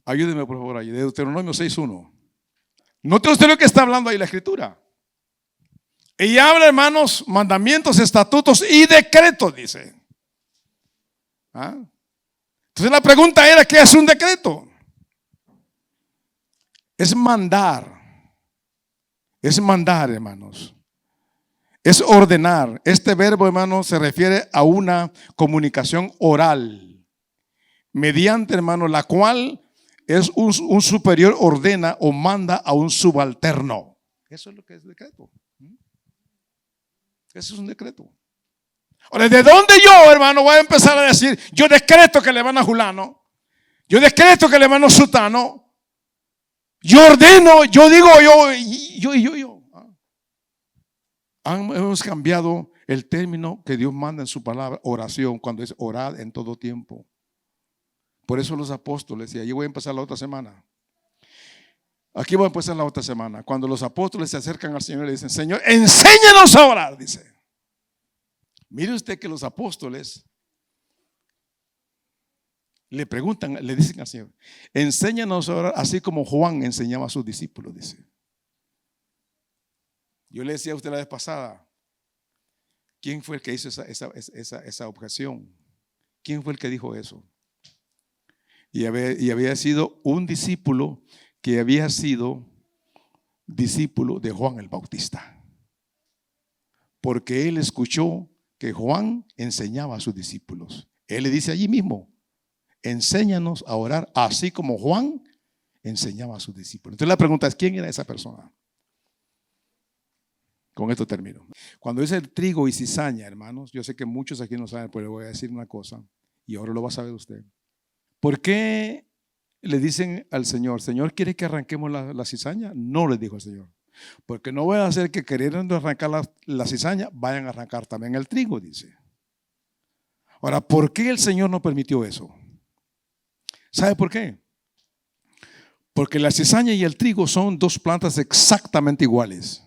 Ayúdeme por favor ahí. Deuteronomio 6:1. Note usted lo que está hablando ahí la escritura. Ella habla, hermanos, mandamientos, estatutos y decretos, dice. Entonces la pregunta era, ¿qué es un decreto? Es mandar, hermanos. Es ordenar. Este verbo, hermano, se refiere a una comunicación oral, mediante, hermano, la cual es un superior ordena o manda a un subalterno. Eso es lo que es decreto. Eso es un decreto. Ahora, ¿de dónde yo, hermano, voy a empezar a decir, yo decreto que le van a Julano, yo decreto que le van a Sutano, yo ordeno, yo digo, yo? Hemos cambiado el término que Dios manda en su palabra, oración, cuando es orar en todo tiempo. Por eso los apóstoles, y allí voy a empezar la otra semana. Aquí voy a empezar la otra semana. Cuando los apóstoles se acercan al Señor y le dicen, Señor, enséñanos a orar, dice. Mire usted que los apóstoles le preguntan, le dicen al Señor, enséñanos a orar así como Juan enseñaba a sus discípulos, dice. Yo le decía a usted la vez pasada, ¿quién fue el que hizo esa objeción? ¿Quién fue el que dijo eso? Y había sido un discípulo que había sido discípulo de Juan el Bautista. Porque él escuchó que Juan enseñaba a sus discípulos. Él le dice allí mismo, enséñanos a orar así como Juan enseñaba a sus discípulos. Entonces la pregunta es, ¿quién era esa persona? Con esto termino. Cuando dice el trigo y cizaña, hermanos, yo sé que muchos aquí no saben, pero le voy a decir una cosa y ahora lo va a saber usted. ¿Por qué le dicen al Señor, Señor, ¿quiere que arranquemos la cizaña? No le dijo el Señor. Porque no voy a hacer que queriendo arrancar la cizaña, vayan a arrancar también el trigo, dice. Ahora, ¿por qué el Señor no permitió eso? ¿Sabe por qué? Porque la cizaña y el trigo son dos plantas exactamente iguales.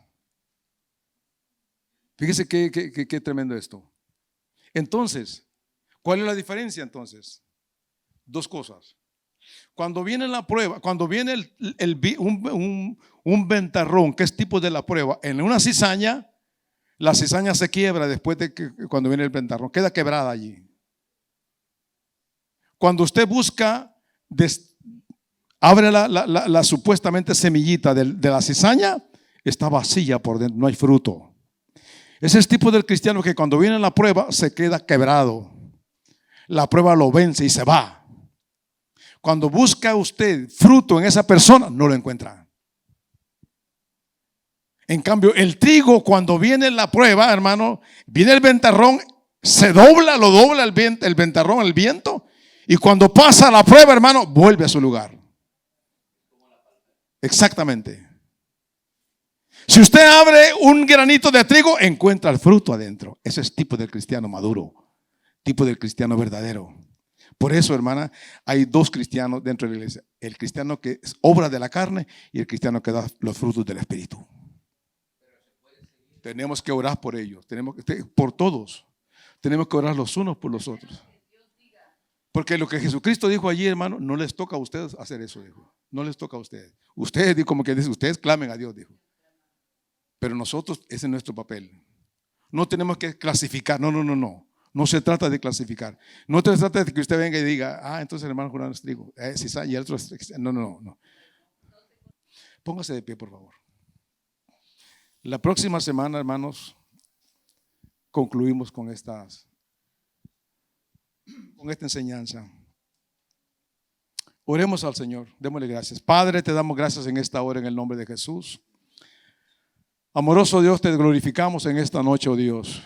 Fíjese qué tremendo esto. Entonces, ¿cuál es la diferencia entonces? Dos cosas. Cuando viene la prueba, cuando viene un ventarrón, que es tipo de la prueba, en una cizaña, la cizaña se quiebra después de que cuando viene el ventarrón, queda quebrada allí. Cuando usted busca, abre la supuestamente semillita de la cizaña, está vacía por dentro, no hay fruto. Ese es el tipo del cristiano que cuando viene la prueba se queda quebrado. La prueba lo vence y se va. Cuando busca usted fruto en esa persona, no lo encuentra. En cambio, el trigo, cuando viene la prueba, hermano, viene el ventarrón, lo dobla el ventarrón, el viento, y cuando pasa la prueba, hermano, vuelve a su lugar. Exactamente. Si usted abre un granito de trigo, encuentra el fruto adentro. Ese es tipo del cristiano maduro, tipo del cristiano verdadero. Por eso, hermana, hay dos cristianos dentro de la iglesia. El cristiano que es obra de la carne y el cristiano que da los frutos del Espíritu. Tenemos que orar por ellos, por todos. Tenemos que orar los unos por los otros. Porque lo que Jesucristo dijo allí, hermano, no les toca a ustedes hacer eso, dijo. No les toca a ustedes. Ustedes, como que dice, ustedes clamen a Dios, dijo. Pero nosotros, ese es nuestro papel. No tenemos que clasificar, no. No se trata de clasificar. No se trata de que usted venga y diga, entonces el hermano Julián es trigo, y el otro es, no. Póngase de pie, por favor. La próxima semana, hermanos, concluimos con esta enseñanza. Oremos al Señor, démosle gracias. Padre, te damos gracias en esta hora en el nombre de Jesús. Amoroso Dios, te glorificamos en esta noche, oh Dios.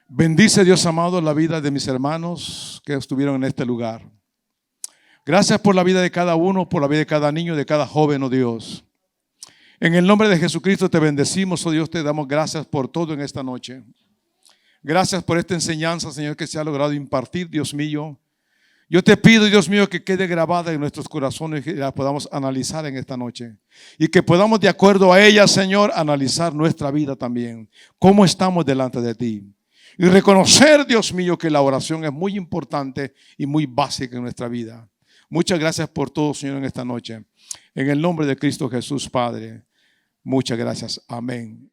Bendice, Dios amado, la vida de mis hermanos que estuvieron en este lugar. Gracias por la vida de cada uno, por la vida de cada niño, de cada joven, oh Dios. En el nombre de Jesucristo te bendecimos, oh Dios, te damos gracias por todo en esta noche. Gracias por esta enseñanza, Señor, que se ha logrado impartir, Dios mío. Yo te pido, Dios mío, que quede grabada en nuestros corazones y que la podamos analizar en esta noche. Y que podamos, de acuerdo a ella, Señor, analizar nuestra vida también. Cómo estamos delante de ti. Y reconocer, Dios mío, que la oración es muy importante y muy básica en nuestra vida. Muchas gracias por todo, Señor, en esta noche. En el nombre de Cristo Jesús, Padre. Muchas gracias. Amén.